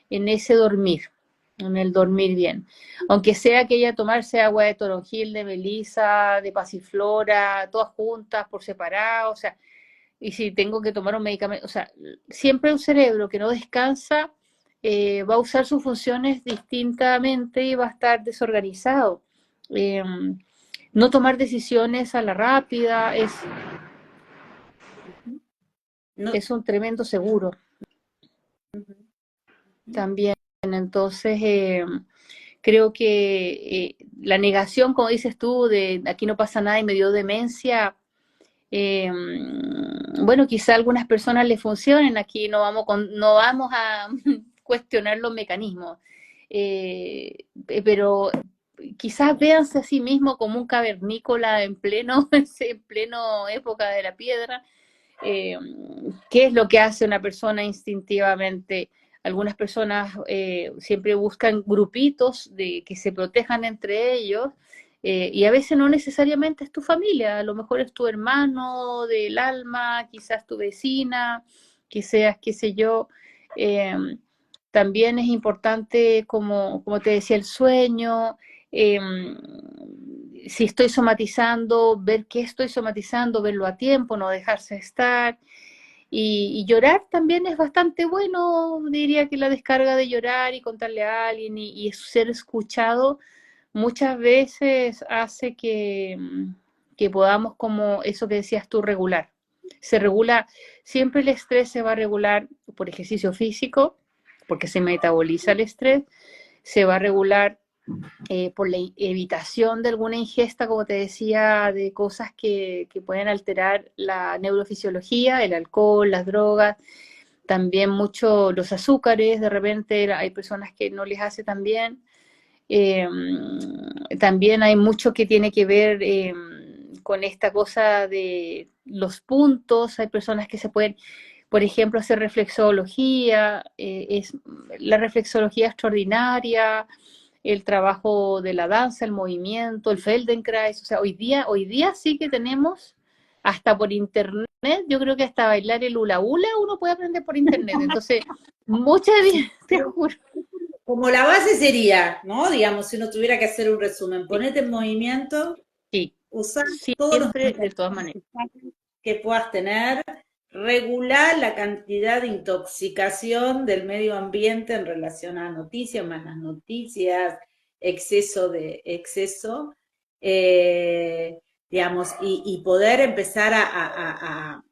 en ese dormir, en el dormir bien. Aunque sea que ella tomarse agua de toronjil, de melisa, de pasiflora, todas juntas, por separado, o sea, y si tengo que tomar un medicamento, o sea, siempre un cerebro que no descansa va a usar sus funciones distintamente y va a estar desorganizado. Eh, no tomar decisiones a la rápida No, es un tremendo seguro también. Entonces, creo que la negación, como dices tú, de aquí no pasa nada y me dio demencia, eh, bueno, quizá a algunas personas les funcionen, aquí no vamos a cuestionar los mecanismos, pero quizás véanse a sí mismo como un cavernícola en pleno, en pleno época de la piedra. eh, ¿Qué es lo que hace una persona instintivamente? Algunas personas siempre buscan grupitos de que se protejan entre ellos, y a veces no necesariamente es tu familia, a lo mejor es tu hermano del alma, quizás tu vecina, quizás, qué sé yo. eh, También es importante, como te decía, el sueño. eh, si estoy somatizando, ver qué estoy somatizando, verlo a tiempo, no dejarse estar. Y llorar también es bastante bueno, diría que la descarga de llorar y contarle a alguien y ser escuchado muchas veces hace que podamos, como eso que decías tú, regular. Se regula, siempre el estrés se va a regular por ejercicio físico, porque se metaboliza el estrés, se va a regular por la evitación de alguna ingesta, como te decía, de cosas que pueden alterar la neurofisiología, el alcohol, las drogas, también mucho los azúcares, de repente hay personas que no les hace tan bien. Eh, También hay mucho que tiene que ver con esta cosa de los puntos, hay personas que se pueden, por ejemplo, hacer reflexología, es la reflexología extraordinaria, el trabajo de la danza, el movimiento, el Feldenkrais, o sea, hoy día sí que tenemos hasta por internet, yo creo que hasta bailar el hula hula uno puede aprender por internet, entonces muchas veces, te juro, como la base sería, ¿no? Digamos, si uno tuviera que hacer un resumen, sí, ponete en movimiento, sí, usar todos los siempre, de todas mecanismos maneras. que puedas tener, regular la cantidad de intoxicación del medio ambiente en relación a noticias, malas noticias, exceso, eh, digamos, y poder empezar a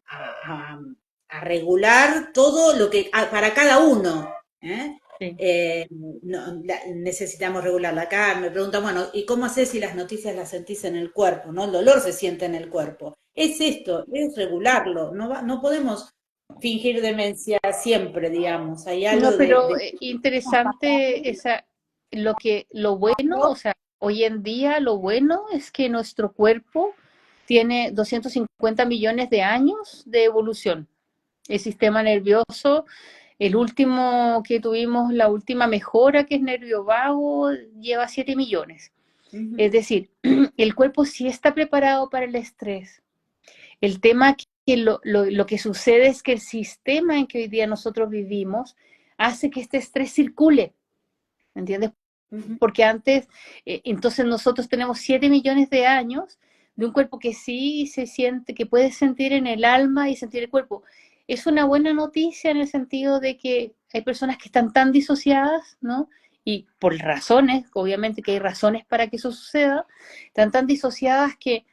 regular todo lo que para cada uno. ¿Eh? Sí. Necesitamos regularla acá. Me preguntan, bueno, ¿y cómo haces si las noticias las sentís en el cuerpo? ¿No? El dolor se siente en el cuerpo. Es esto, es regularlo. No podemos fingir demencia siempre, digamos. Hay No, algo pero de interesante lo bueno, o sea, hoy en día lo bueno es que nuestro cuerpo tiene 250 millones de años de evolución. El sistema nervioso, el último que tuvimos, la última mejora que es nervio vago, lleva 7 millones. Es Ujú, decir, el cuerpo sí está preparado para el estrés. El tema que lo que sucede es que el sistema en que hoy día nosotros vivimos hace que este estrés circule, ¿me entiendes? ujú. Porque antes, entonces nosotros tenemos 7 millones de años de un cuerpo que sí se siente, que puede sentir en el alma y sentir el cuerpo. Es una buena noticia en el sentido de que hay personas que están tan disociadas, ¿no? Y por razones, obviamente que hay razones para que eso suceda, están tan disociadas que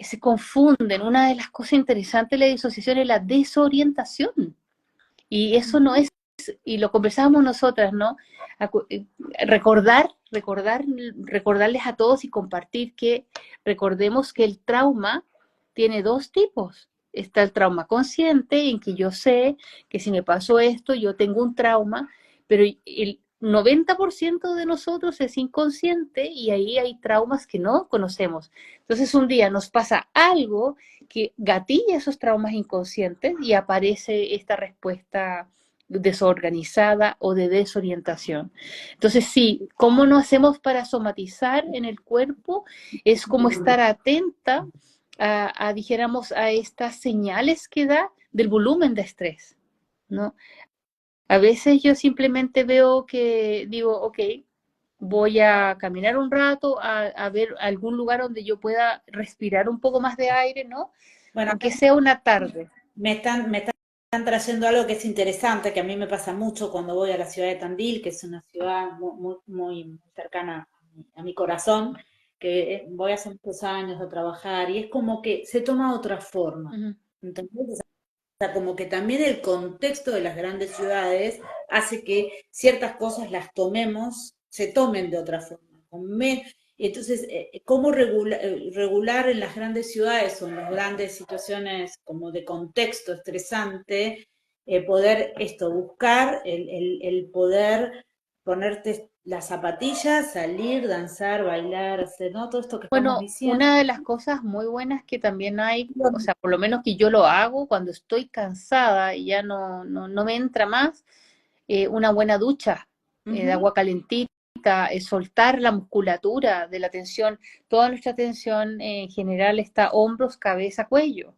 se confunden. Una de las cosas interesantes de la disociación es la desorientación. Y eso no es y lo conversábamos nosotras, ¿no? Recordarles a todos y compartir que recordemos que el trauma tiene dos tipos. Está el trauma consciente, en que yo sé que si me pasó esto, yo tengo un trauma, pero el 90% de nosotros es inconsciente y ahí hay traumas que no conocemos. Entonces un día nos pasa algo que gatilla esos traumas inconscientes y aparece esta respuesta desorganizada o de desorientación. Entonces, sí, ¿cómo no hacemos para somatizar en el cuerpo? Es como estar atenta dijéramos, a estas señales que da del volumen de estrés, ¿no? A veces yo simplemente veo que digo, ok, voy a caminar un rato, a ver algún lugar donde yo pueda respirar un poco más de aire, ¿no? Bueno, Aunque sea una tarde. me están trayendo algo que es interesante, que a mí me pasa mucho cuando voy a la ciudad de Tandil, que es una ciudad muy cercana a mi corazón, que voy hace muchos años a trabajar, y es como que se toma otra forma. Ujú. Entonces, sea, como que también el contexto de las grandes ciudades hace que ciertas cosas las tomemos, se tomen de otra forma. Entonces, ¿cómo regular en las grandes ciudades o en las grandes situaciones como de contexto estresante, poder buscar el poder ponerte las zapatillas, salir, danzar, bailar, hacer, ¿no? Todo esto que estamos Bueno, diciendo. una de las cosas muy buenas que también hay, o sea, por lo menos que yo lo hago cuando estoy cansada y ya no me entra más, una buena ducha de Ujú. agua calentita, soltar la musculatura de la tensión, toda nuestra tensión en general está hombros, cabeza, cuello,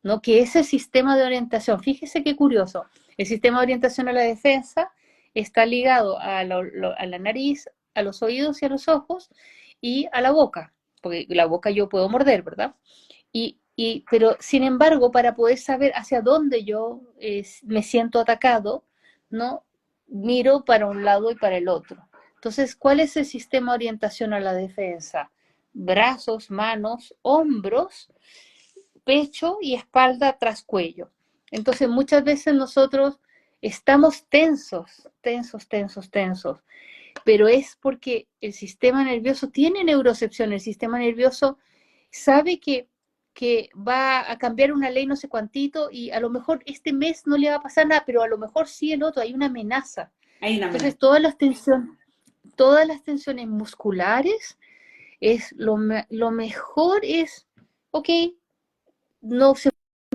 ¿no? Que ese sistema de orientación, fíjese qué curioso, el sistema de orientación a la defensa está ligado a la nariz, a los oídos y a los ojos y a la boca, porque la boca yo puedo morder, ¿verdad? Pero sin embargo, para poder saber hacia dónde yo me siento atacado, ¿no? Miro para un lado y para el otro. Entonces, ¿cuál es el sistema de orientación a la defensa? Brazos, manos, hombros, pecho y espalda tras cuello. Entonces, muchas veces nosotros estamos tensos, tensos, tensos, tensos, pero es porque el sistema nervioso tiene neurocepción, el sistema nervioso sabe que va a cambiar una ley no sé cuántito y a lo mejor este mes no le va a pasar nada, pero a lo mejor sí el otro, hay una amenaza. Hay una amenaza. Entonces todas las tensiones musculares es lo mejor es, ok, no se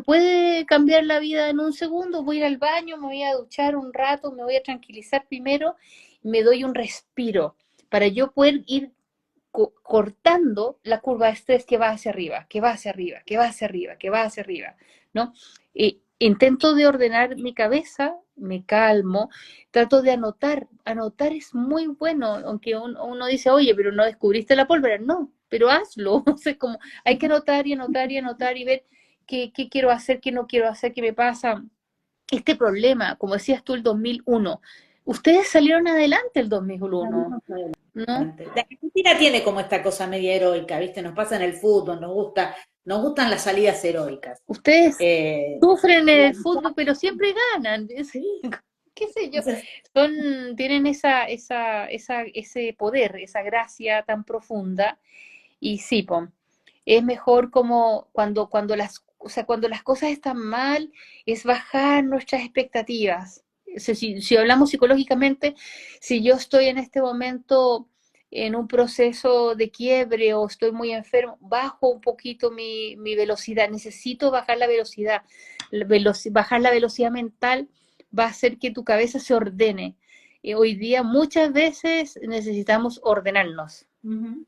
puede cambiar la vida en un segundo, voy a ir al baño, me voy a duchar un rato, me voy a tranquilizar primero, me doy un respiro para yo poder ir cortando la curva de estrés que va hacia arriba, que va hacia arriba, que va hacia arriba, que va hacia arriba, ¿no? Intento de ordenar mi cabeza, me calmo, trato de anotar. Anotar es muy bueno, aunque uno dice, oye, pero no descubriste la pólvora. No, pero hazlo. O sea, como hay que anotar y anotar y anotar y ver qué quiero hacer, qué no quiero hacer, qué me pasa. Este problema, como decías tú, el 2001, ustedes salieron adelante el 2001, ¿no? La Argentina tiene como esta cosa media heroica, ¿viste? Nos pasa en el fútbol, nos gustan las salidas heroicas. Ustedes Eh, sufren en el fútbol, pero siempre ganan. ¿Qué sé yo? entonces, Tienen ese poder, esa gracia tan profunda. Y sí, po, es mejor como cuando las cosas están mal, es bajar nuestras expectativas. O sea, si hablamos psicológicamente, si yo estoy en este momento en un proceso de quiebre o estoy muy enfermo, bajo un poquito mi velocidad, necesito bajar la velocidad, bajar la velocidad mental va a hacer que tu cabeza se ordene. Hoy día muchas veces necesitamos ordenarnos. ujú.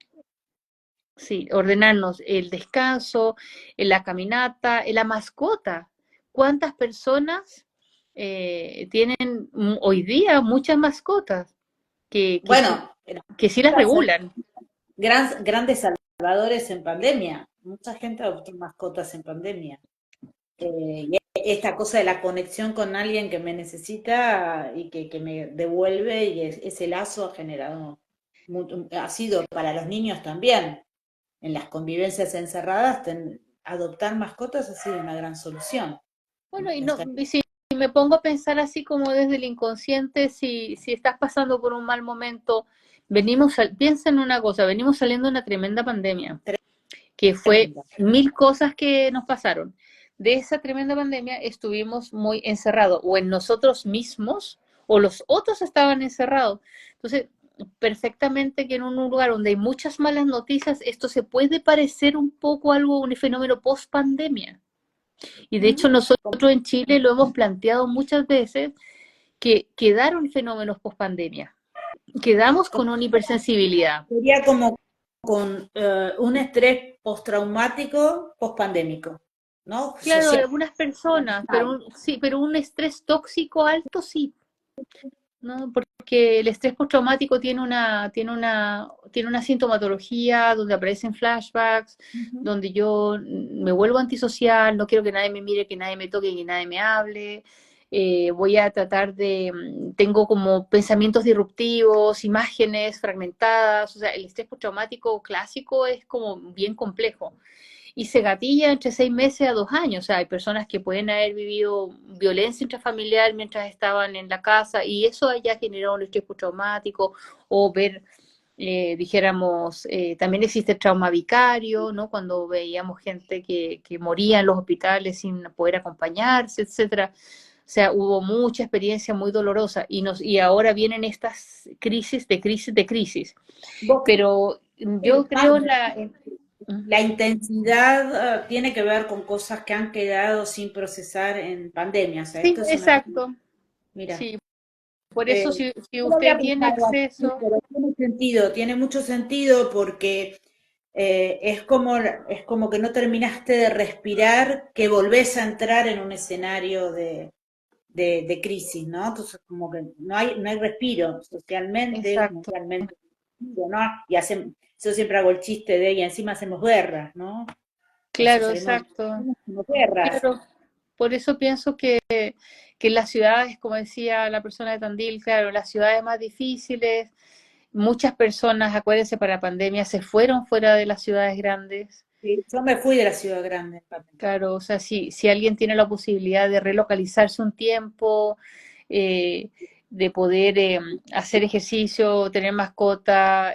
Sí, ordenarnos el descanso, la caminata, la mascota. ¿Cuántas personas tienen hoy día muchas mascotas que, que, sí, Bueno, que sí las regulan? grandes salvadores en pandemia. Mucha gente adoptó mascotas en pandemia. Y esta cosa de la conexión con alguien que me necesita y que me devuelve, y ese lazo ha generado, ha sido para los niños también. En las convivencias encerradas, adoptar mascotas ha sido una gran solución. Bueno, y no, Está- y si me pongo a pensar así como desde el inconsciente, si estás pasando por un mal momento, piensa en una cosa, venimos saliendo de una tremenda pandemia, que fue Tremenda. 1000 cosas que nos pasaron. De esa tremenda pandemia estuvimos muy encerrados, o en nosotros mismos, o los otros estaban encerrados. Entonces, perfectamente que en un lugar donde hay muchas malas noticias, esto se puede parecer un poco a algo, un fenómeno post pandemia. Y de hecho nosotros en Chile lo hemos planteado muchas veces que quedaron fenómenos post pandemia. Quedamos con una hipersensibilidad. Sería como con un estrés postraumático pospandémico, ¿no? Claro, Social. algunas personas, sí, pero un estrés tóxico alto sí, ¿no? Porque el estrés postraumático tiene una sintomatología donde aparecen flashbacks, Ujú. donde yo me vuelvo antisocial, no quiero que nadie me mire, que nadie me toque, que nadie me hable. Voy a tratar tengo como pensamientos disruptivos, imágenes fragmentadas, o sea, el estrés postraumático clásico es como bien complejo y se gatilla entre 6 meses a 2 años. O sea, hay personas que pueden haber vivido violencia intrafamiliar mientras estaban en la casa y eso haya generado un estrés postraumático o ver, dijéramos, también existe el trauma vicario, ¿no? Cuando veíamos gente que moría en los hospitales sin poder acompañarse, etcétera. O sea, hubo mucha experiencia muy dolorosa y ahora vienen estas crisis de crisis de crisis. Vos, Pero yo creo la intensidad tiene que ver con cosas que han quedado sin procesar en pandemia. O sea, sí, esto es una... exacto. Mira, Sí, por eso eh, si no lo había usted tiene pensado así, acceso, pero tiene sentido, tiene mucho sentido porque es como que no terminaste de respirar, que volvés a entrar en un escenario de crisis, ¿no? Entonces, como que no hay respiro socialmente, exacto, mundialmente, ¿no? Y yo siempre hago el chiste de, y encima hacemos guerras, ¿no? O sea, claro, exacto, hacemos guerras. claro. Por eso pienso que las ciudades, como decía la persona de Tandil, claro, las ciudades más difíciles, muchas personas, acuérdense, para la pandemia se fueron fuera de las ciudades grandes. Sí, yo me fui de la ciudad grande. Claro, o sea, si alguien tiene la posibilidad de relocalizarse un tiempo, eh, de poder hacer ejercicio, tener mascota,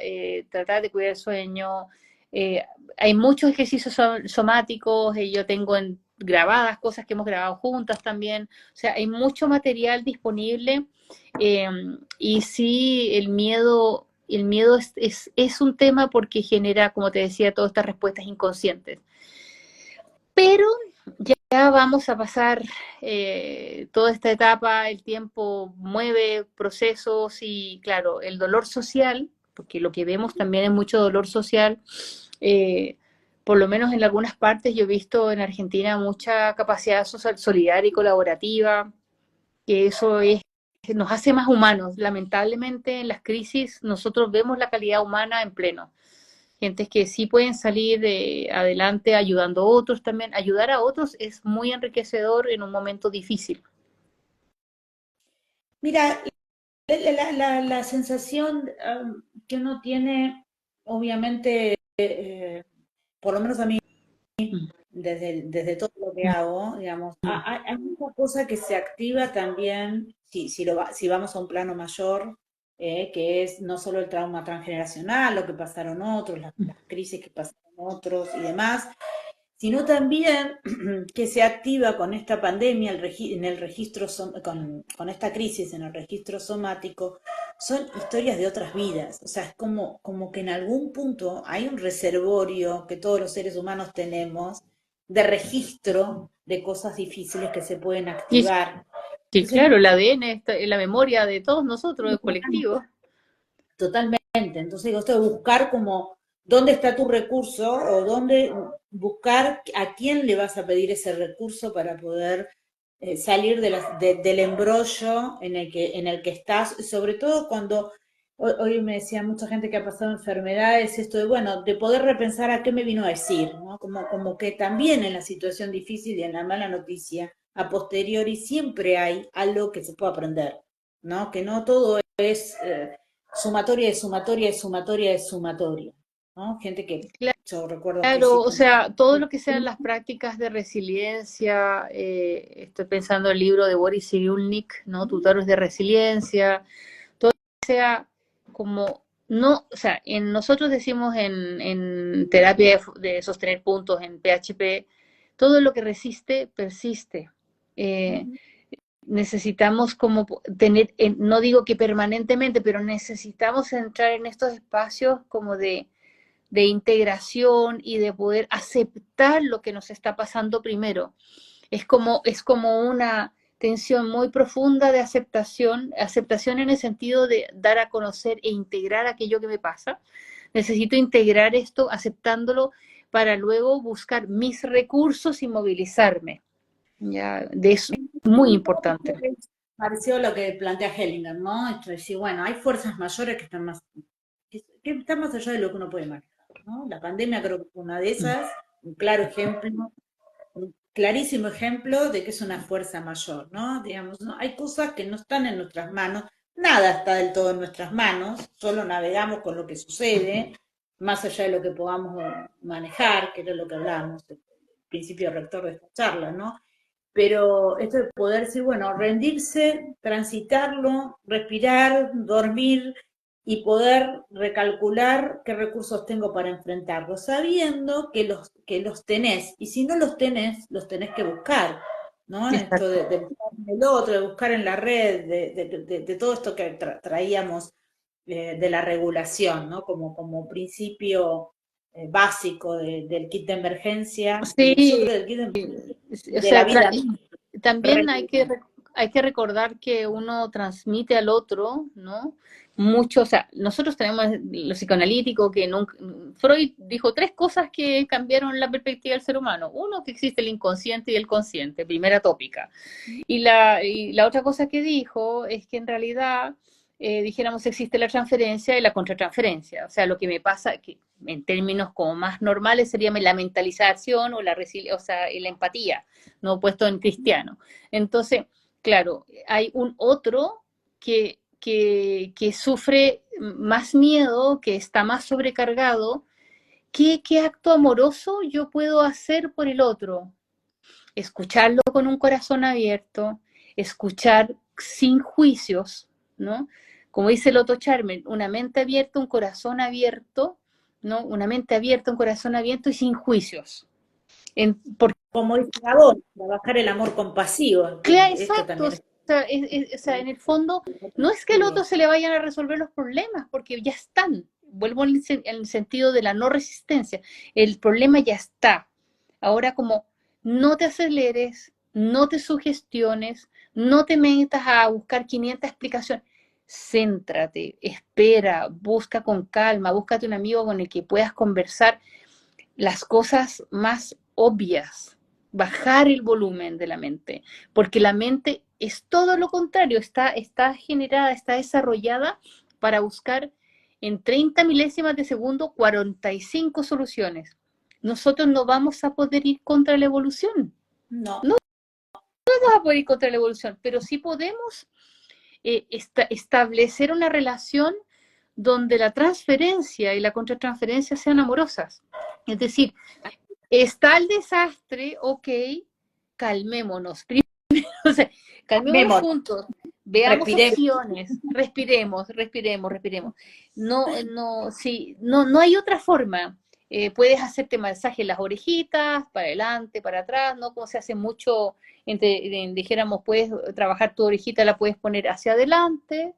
tratar de cuidar el sueño. eh, Hay muchos ejercicios somáticos, yo tengo grabadas cosas que hemos grabado juntas también. O sea, hay mucho material disponible eh, y sí, el miedo es un tema porque genera, como te decía, todas estas respuestas inconscientes. Pero ya vamos a pasar toda esta etapa, el tiempo mueve procesos y claro, el dolor social, porque lo que vemos también es mucho dolor social, eh, por lo menos en algunas partes yo he visto en Argentina mucha capacidad social, solidaria y colaborativa, que nos hace más humanos. Lamentablemente en las crisis nosotros vemos la calidad humana en pleno. Gentes que sí pueden salir adelante ayudando a otros también. Ayudar a otros es muy enriquecedor en un momento difícil. Mira, la sensación que uno tiene, obviamente, por lo menos a mí, desde todo lo que hago, digamos, hay mucha cosa que se activa también, si vamos a un plano mayor, que es no solo el trauma transgeneracional, lo que pasaron otros, las crisis que pasaron otros y demás, sino también que se activa con esta pandemia, en el registro, con esta crisis en el registro somático, son historias de otras vidas. O sea, es como que en algún punto hay un reservorio que todos los seres humanos tenemos de registro de cosas difíciles que se pueden Y activar. sí, Entonces, claro, el ADN está en la memoria de todos nosotros, del colectivo. totalmente. Entonces digo, esto de buscar como dónde está tu recurso o dónde buscar a quién le vas a pedir ese recurso para poder salir del embrollo en el que estás, sobre todo cuando hoy me decía mucha gente que ha pasado enfermedades, esto de, bueno, de poder repensar a qué me vino a decir, ¿no? Como que también en la situación difícil y en la mala noticia, a posteriori siempre hay algo que se puede aprender, ¿no? Que no todo es sumatoria de sumatoria de sumatoria de sumatoria, ¿no? Gente que Yo recuerdo que Claro, o hiciste sea, todo lo que sean las prácticas de resiliencia, estoy pensando en el libro de Boris Cyrulnik, ¿no? Tutores de resiliencia, todo sea como, no, o sea, nosotros decimos en terapia de sostener puntos, en PHP, todo lo que resiste, persiste. Eh, necesitamos como tener, no digo que permanentemente, pero necesitamos entrar en estos espacios como de integración y de poder aceptar lo que nos está pasando primero. Es como una tensión muy profunda de aceptación, aceptación en el sentido de dar a conocer e integrar aquello que me pasa. Necesito integrar esto aceptándolo para luego buscar mis recursos y movilizarme. Ya, de eso es muy importante. pareció a lo que plantea Hellinger, ¿no? Esto de decir, bueno, hay fuerzas mayores que están más allá de lo que uno puede manejar, ¿no? La pandemia creo que fue una de esas, un claro ejemplo, un clarísimo ejemplo de que es una fuerza mayor, ¿no? Digamos, ¿no? Hay cosas que no están en nuestras manos, nada está del todo en nuestras manos, solo navegamos con lo que sucede, más allá de lo que podamos manejar, que era lo que hablábamos, el principio rector de esta charla, ¿no? Pero esto de poder decir, bueno, rendirse, transitarlo, respirar, dormir y poder recalcular qué recursos tengo para enfrentarlo, sabiendo que los tenés, y si no los tenés que buscar, ¿no? Esto Exacto. de buscar en el otro, de buscar en la red, de todo esto que traíamos de la regulación, ¿no? Como principio básico del kit de emergencia, y Sí, nosotros del kit de emergencia o de la sea, vida misma. también hay que recordar que uno transmite al otro, ¿no? Mucho, o sea, nosotros tenemos lo psicoanalítico que nunca, Freud dijo tres cosas que cambiaron la perspectiva del ser humano. Uno, que existe el inconsciente y el consciente, primera tópica. Y la otra cosa que dijo es que en realidad, dijéramos, existe la transferencia y la contratransferencia. O sea, lo que me pasa, que en términos como más normales sería la mentalización o o sea, la empatía, no puesto en cristiano. Entonces, claro, hay un otro que sufre más miedo, que está más sobrecargado. ¿Qué acto amoroso yo puedo hacer por el otro? Escucharlo con un corazón abierto, escuchar sin juicios, ¿no? Como dice Loto Charmen, una mente abierta, un corazón abierto, ¿no? Una mente abierta, un corazón abierto y sin juicios. Porque, Como dice Gabón, trabajar el amor compasivo, claro, esto exacto, o también es sea, o sea, en el fondo, no es que al otro se le vayan a resolver los problemas, porque ya están. Vuelvo en el sentido de la no resistencia. El problema ya está. Ahora, como no te aceleres, no te sugestiones, no te metas a buscar 500 explicaciones. Céntrate, espera, busca con calma, búscate un amigo con el que puedas conversar las cosas más obvias, bajar el volumen de la mente, porque la mente es todo lo contrario, está generada, está desarrollada para buscar en 30 milésimas de segundo 45 soluciones. Nosotros no vamos a poder ir contra la evolución, no, no vamos a poder ir contra la evolución, pero sí podemos establecer una relación donde la transferencia y la contratransferencia sean amorosas. Es decir, está el desastre, ok, calmémonos. O sea, calmémonos vemos, juntos, veamos respiremos. opciones, respiremos. Sí, no hay otra forma. Puedes hacerte masaje en las orejitas, para adelante, para atrás, ¿no? Como se hace mucho, dijéramos, puedes trabajar tu orejita, la puedes poner hacia adelante,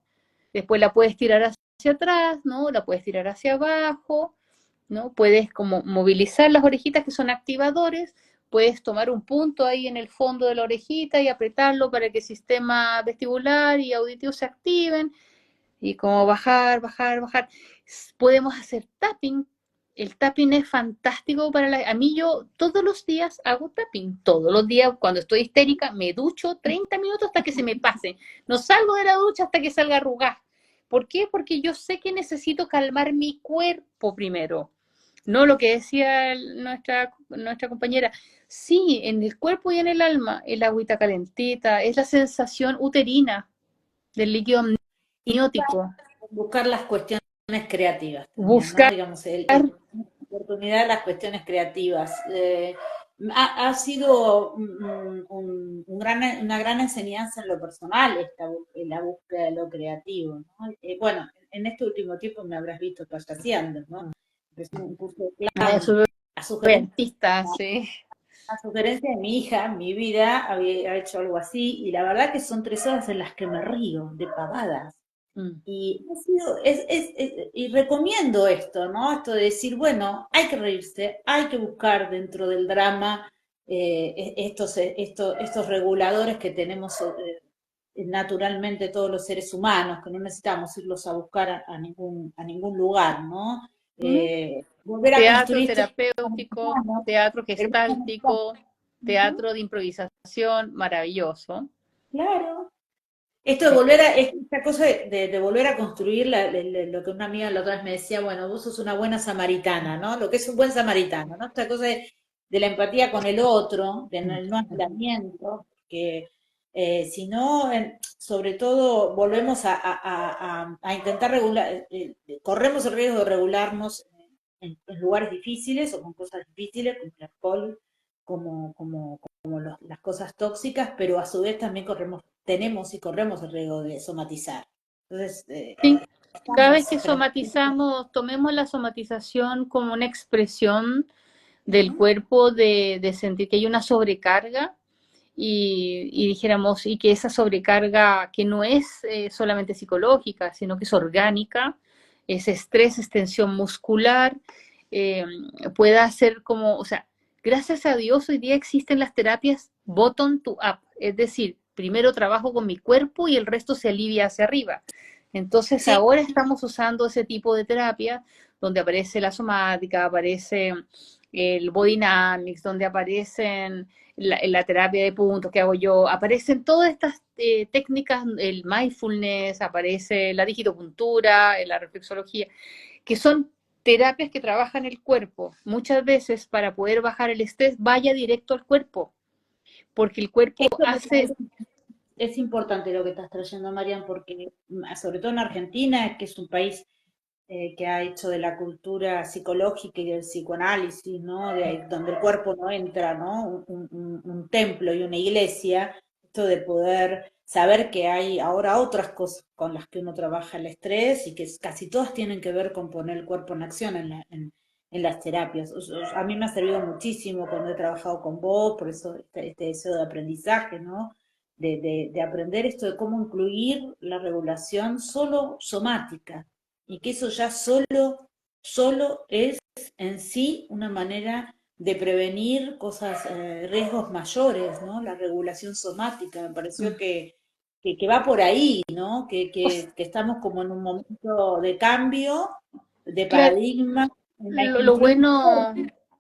después la puedes tirar hacia atrás, ¿no? La puedes tirar hacia abajo, ¿no? Puedes como movilizar las orejitas que son activadores, puedes tomar un punto ahí en el fondo de la orejita y apretarlo para que el sistema vestibular y auditivo se activen y como bajar. Podemos hacer tapping. El tapping es fantástico para a mí yo todos los días hago tapping, todos los días cuando estoy histérica me ducho 30 minutos hasta que se me pase. No salgo de la ducha hasta que salga arrugada. ¿Por qué? Porque yo sé que necesito calmar mi cuerpo primero. No lo que decía nuestra compañera. Sí, en el cuerpo y en el alma, el agüita calentita, es la sensación uterina del líquido Y amniótico. buscar las cuestiones creativas también, ¿no? Buscar Digamos, oportunidad las cuestiones creativas. Ha sido una gran enseñanza en lo personal la búsqueda de lo creativo, ¿no? Bueno, en este último tiempo me habrás visto haciendo, ¿no? Es un curso de Ah, yo clown. soy A sugerencia, artista, sí. a sugerencia de mi hija, mi vida había hecho algo así, y la verdad que son 3 horas en las que me río de pavadas. Mm. Y, y recomiendo esto, ¿no? Esto de decir, bueno, hay que reírse, hay que buscar dentro del drama estos reguladores que tenemos naturalmente todos los seres humanos, que no necesitamos irlos a buscar a ningún lugar, ¿no? Ujú. Volver a Teatro construir estos terapéutico, humanos, teatro pero gestáltico, ujú, teatro de improvisación, maravilloso. claro. Esto de Sí. volver a, esta cosa de volver a construir lo que una amiga la otra vez me decía, bueno, vos sos una buena samaritana, ¿no? Lo que es un buen samaritano, ¿no? Esta cosa de la empatía con el otro, de el no aislamiento, que si no, sobre todo volvemos a intentar regular, corremos el riesgo de regularnos en lugares difíciles o con cosas difíciles, como el alcohol, las cosas tóxicas, pero a su vez también tenemos y corremos el riesgo de somatizar. Entonces, Sí. Cada vez estamos que frente somatizamos, tomemos la somatización como una expresión a del ujú. cuerpo de sentir que hay una sobrecarga y dijéramos, y que esa sobrecarga que no es solamente psicológica, sino que es orgánica, es estrés, es tensión muscular, eh, pueda ser como, o sea, gracias a Dios hoy día existen las terapias bottom to up, es decir, primero trabajo con mi cuerpo y el resto se alivia hacia arriba. Entonces Sí, ahora estamos usando ese tipo de terapia donde aparece la somática, aparece el body dynamics, donde aparecen la terapia de puntos que hago yo, aparecen todas estas técnicas, el mindfulness, aparece la digitopuntura, la reflexología, que son terapias que trabajan el cuerpo. Muchas veces para poder bajar el estrés, vaya directo al cuerpo, porque el cuerpo esto me hace... parece es importante lo que estás trayendo, Marian, porque sobre todo en Argentina, que es un país que ha hecho de la cultura psicológica y del psicoanálisis, ¿no? Donde el cuerpo no entra, ¿no? Un templo y una iglesia, esto de poder saber que hay ahora otras cosas con las que uno trabaja el estrés y que casi todas tienen que ver con poner el cuerpo en acción en las terapias. A mí me ha servido muchísimo cuando he trabajado con vos, por eso este deseo de aprendizaje, ¿no? De aprender esto de cómo incluir la regulación solo somática, y que eso ya solo es en sí una manera de prevenir cosas, riesgos mayores, ¿no? La regulación somática, me pareció que va por ahí, ¿no? Que estamos como en un momento de cambio, de Claro, paradigma, en la que lo incluimos bueno,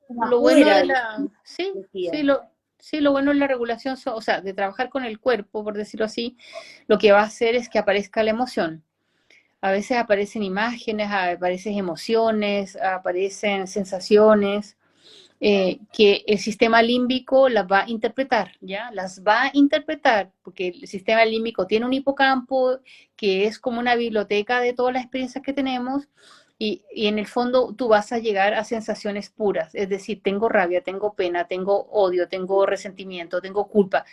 como lo bueno afuera de de la la, sí, psicología. sí, lo bueno de la regulación, o sea, de trabajar con el cuerpo, por decirlo así, lo que va a hacer es que aparezca la emoción. A veces aparecen imágenes, aparecen emociones, aparecen sensaciones, que el sistema límbico las va a interpretar, ¿ya? Las va a interpretar, porque el sistema límbico tiene un hipocampo que es como una biblioteca de todas las experiencias que tenemos, y en el fondo tú vas a llegar a sensaciones puras, es decir, tengo rabia, tengo pena, tengo odio, tengo resentimiento, tengo culpa.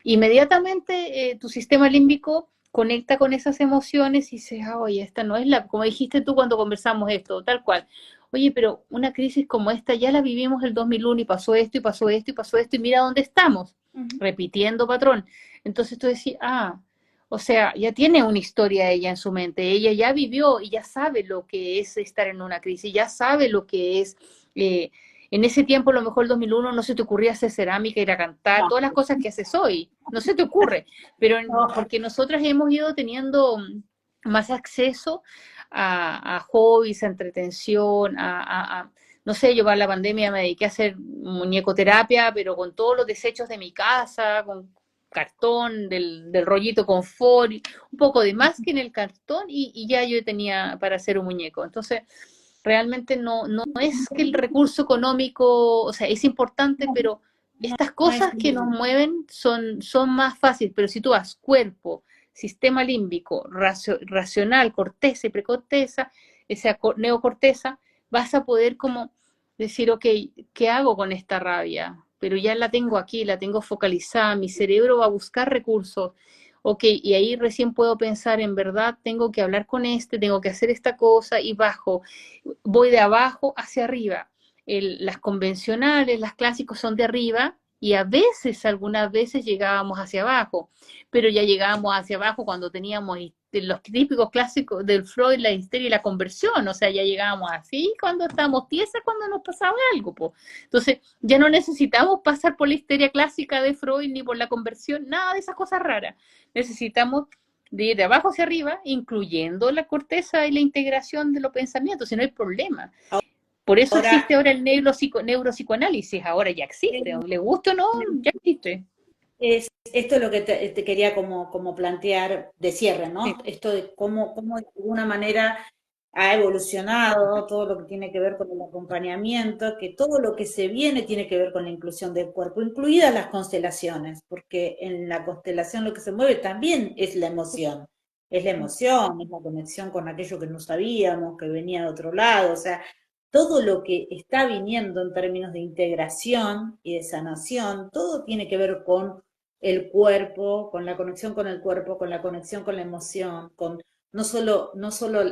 Inmediatamente tu sistema límbico conecta con esas emociones y dices, ah, oye, esta no es la, como dijiste tú cuando conversamos esto, tal cual. Oye, pero una crisis como esta ya la vivimos el 2001 y pasó esto y pasó esto y pasó esto y mira dónde estamos, Ujú. repitiendo patrón. Entonces tú decís, ah, o sea, ya tiene una historia ella en su mente, ella ya vivió y ya sabe lo que es estar en una crisis, ya sabe lo que es... en ese tiempo, a lo mejor el 2001, no se te ocurría hacer cerámica, ir a cantar, No, todas las cosas que haces hoy, no se te ocurre, pero no, porque nosotras hemos ido teniendo más acceso a hobbies, a entretención, no sé, yo para la pandemia me dediqué a hacer muñecoterapia, pero con todos los desechos de mi casa, con cartón, del rollito confort, un poco de más que en el cartón y ya yo tenía para hacer un muñeco. Entonces, realmente no es que el recurso económico, o sea, es importante, pero estas no es cosas que nos mueven son más fáciles, pero si tú vas cuerpo, sistema límbico, racional, corteza y precorteza, esa neocorteza, vas a poder como decir, ok, ¿qué hago con esta rabia? Pero ya la tengo aquí, la tengo focalizada, mi cerebro va a buscar recursos. Ok, y ahí recién puedo pensar, en verdad, tengo que hablar con este, tengo que hacer esta cosa y bajo. Voy de abajo hacia arriba. Las convencionales, las clásicos son de arriba y a veces, algunas veces llegábamos hacia abajo, pero ya llegábamos hacia abajo cuando teníamos los típicos clásicos del Freud, la histeria y la conversión, o sea, ya llegábamos así cuando estábamos tiesas, cuando nos pasaba algo, po. Entonces, ya no necesitamos pasar por la histeria clásica de Freud ni por la conversión, nada de esas cosas raras. Necesitamos de ir de abajo hacia arriba, incluyendo la corteza y la integración de los pensamientos, si no hay problema. Por eso existe Ahora, ahora el neuropsicoanálisis, ahora ya existe, le guste o no, ya existe. esto es lo que te quería como plantear de cierre, ¿no? Sí, Esto de cómo de alguna manera ha evolucionado todo lo que tiene que ver con el acompañamiento, que todo lo que se viene tiene que ver con la inclusión del cuerpo, incluidas las constelaciones, porque en la constelación lo que se mueve también es la emoción, es la conexión con aquello que no sabíamos, que venía de otro lado, o sea, todo lo que está viniendo en términos de integración y de sanación, todo tiene que ver con el cuerpo, con la conexión con el cuerpo, con la conexión con la emoción, con no solo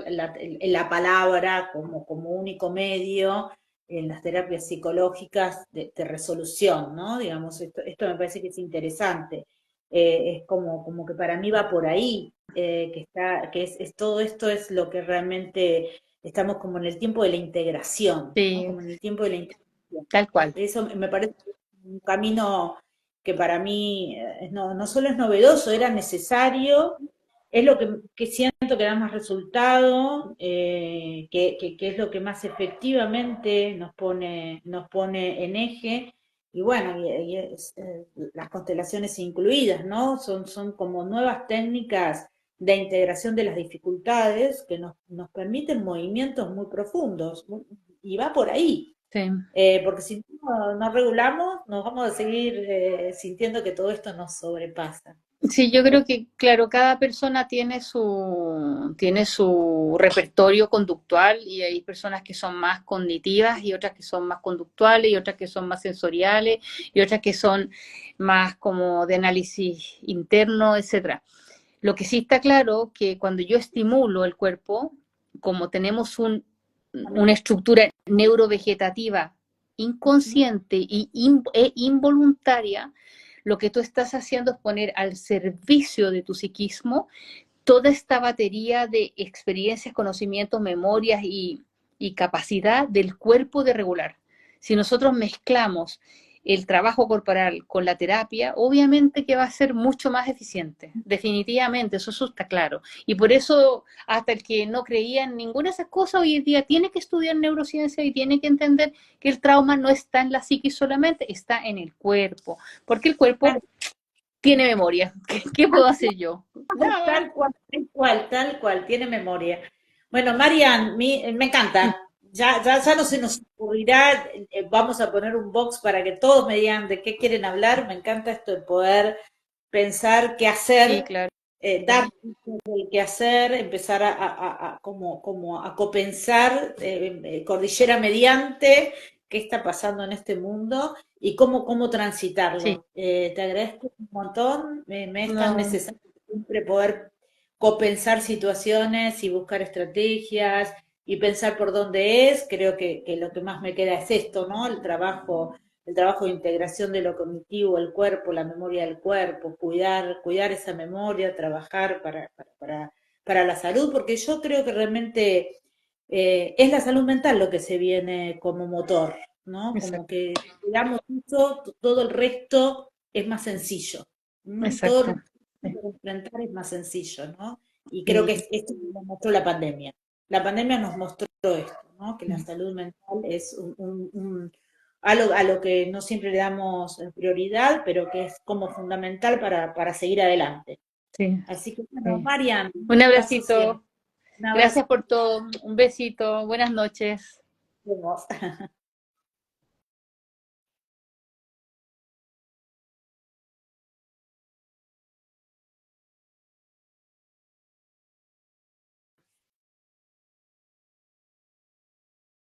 la palabra como único medio en las terapias psicológicas de resolución, ¿no? Digamos, esto me parece que es interesante. Es como que para mí va por ahí, todo esto es lo que realmente estamos como en el tiempo de la integración, ¿no? sí, Como en el tiempo de la integración. tal cual. Eso me parece un camino que para mí no solo es novedoso, era necesario, es lo que siento que da más resultado, que es lo que más efectivamente nos pone en eje, y bueno, las constelaciones incluidas, ¿no? Son como nuevas técnicas de integración de las dificultades que nos permiten movimientos muy profundos, y va por ahí. Sí. Porque si no regulamos, nos vamos a seguir sintiendo que todo esto nos sobrepasa. Sí, yo creo que, claro, cada persona tiene su repertorio conductual y hay personas que son más cognitivas y otras que son más conductuales y otras que son más sensoriales y otras que son más como de análisis interno, etcétera. Lo que sí está claro que cuando yo estimulo el cuerpo, como tenemos una estructura neurovegetativa inconsciente e involuntaria, lo que tú estás haciendo es poner al servicio de tu psiquismo toda esta batería de experiencias, conocimientos, memorias y capacidad del cuerpo de regular. Si nosotros mezclamos el trabajo corporal con la terapia, obviamente que va a ser mucho más eficiente, definitivamente, eso está claro. Y por eso, hasta el que no creía en ninguna de esas cosas, hoy en día tiene que estudiar neurociencia y tiene que entender que el trauma no está en la psiquis solamente, está en el cuerpo, porque el cuerpo tiene memoria. ¿Qué puedo hacer yo? Nada. Tal cual, tiene memoria. Bueno, Marian, me encanta. Ya no se nos ocurrirá, vamos a poner un box para que todos me digan de qué quieren hablar. Me encanta esto de poder pensar qué Sí, hacer, claro. dar qué hacer, empezar como a copensar, cordillera mediante, qué está pasando en este mundo y cómo Sí. transitarlo. Te agradezco un montón, me es tan No, necesario siempre poder copensar situaciones y buscar estrategias y pensar por dónde es. Creo que lo que más me queda es esto, ¿no? El trabajo de integración de lo cognitivo, el cuerpo, la memoria del cuerpo, cuidar esa memoria, trabajar para la salud, porque yo creo que realmente es la salud mental lo que se viene como motor, ¿no? Como exacto, que cuidamos eso, todo el resto es más sencillo. Todo exacto. el resto enfrentar es más sencillo, ¿no? Y creo que Sí. esto nos mostró la pandemia. La pandemia nos mostró esto, ¿no? Que la salud mental es algo a lo que no siempre le damos prioridad, pero que es como fundamental para seguir adelante. Sí, Así que, bueno, sí. Marian, Un un abrazo siempre. abracito. Un abrazo. Gracias por todo. Un besito. Buenas noches. Vemos.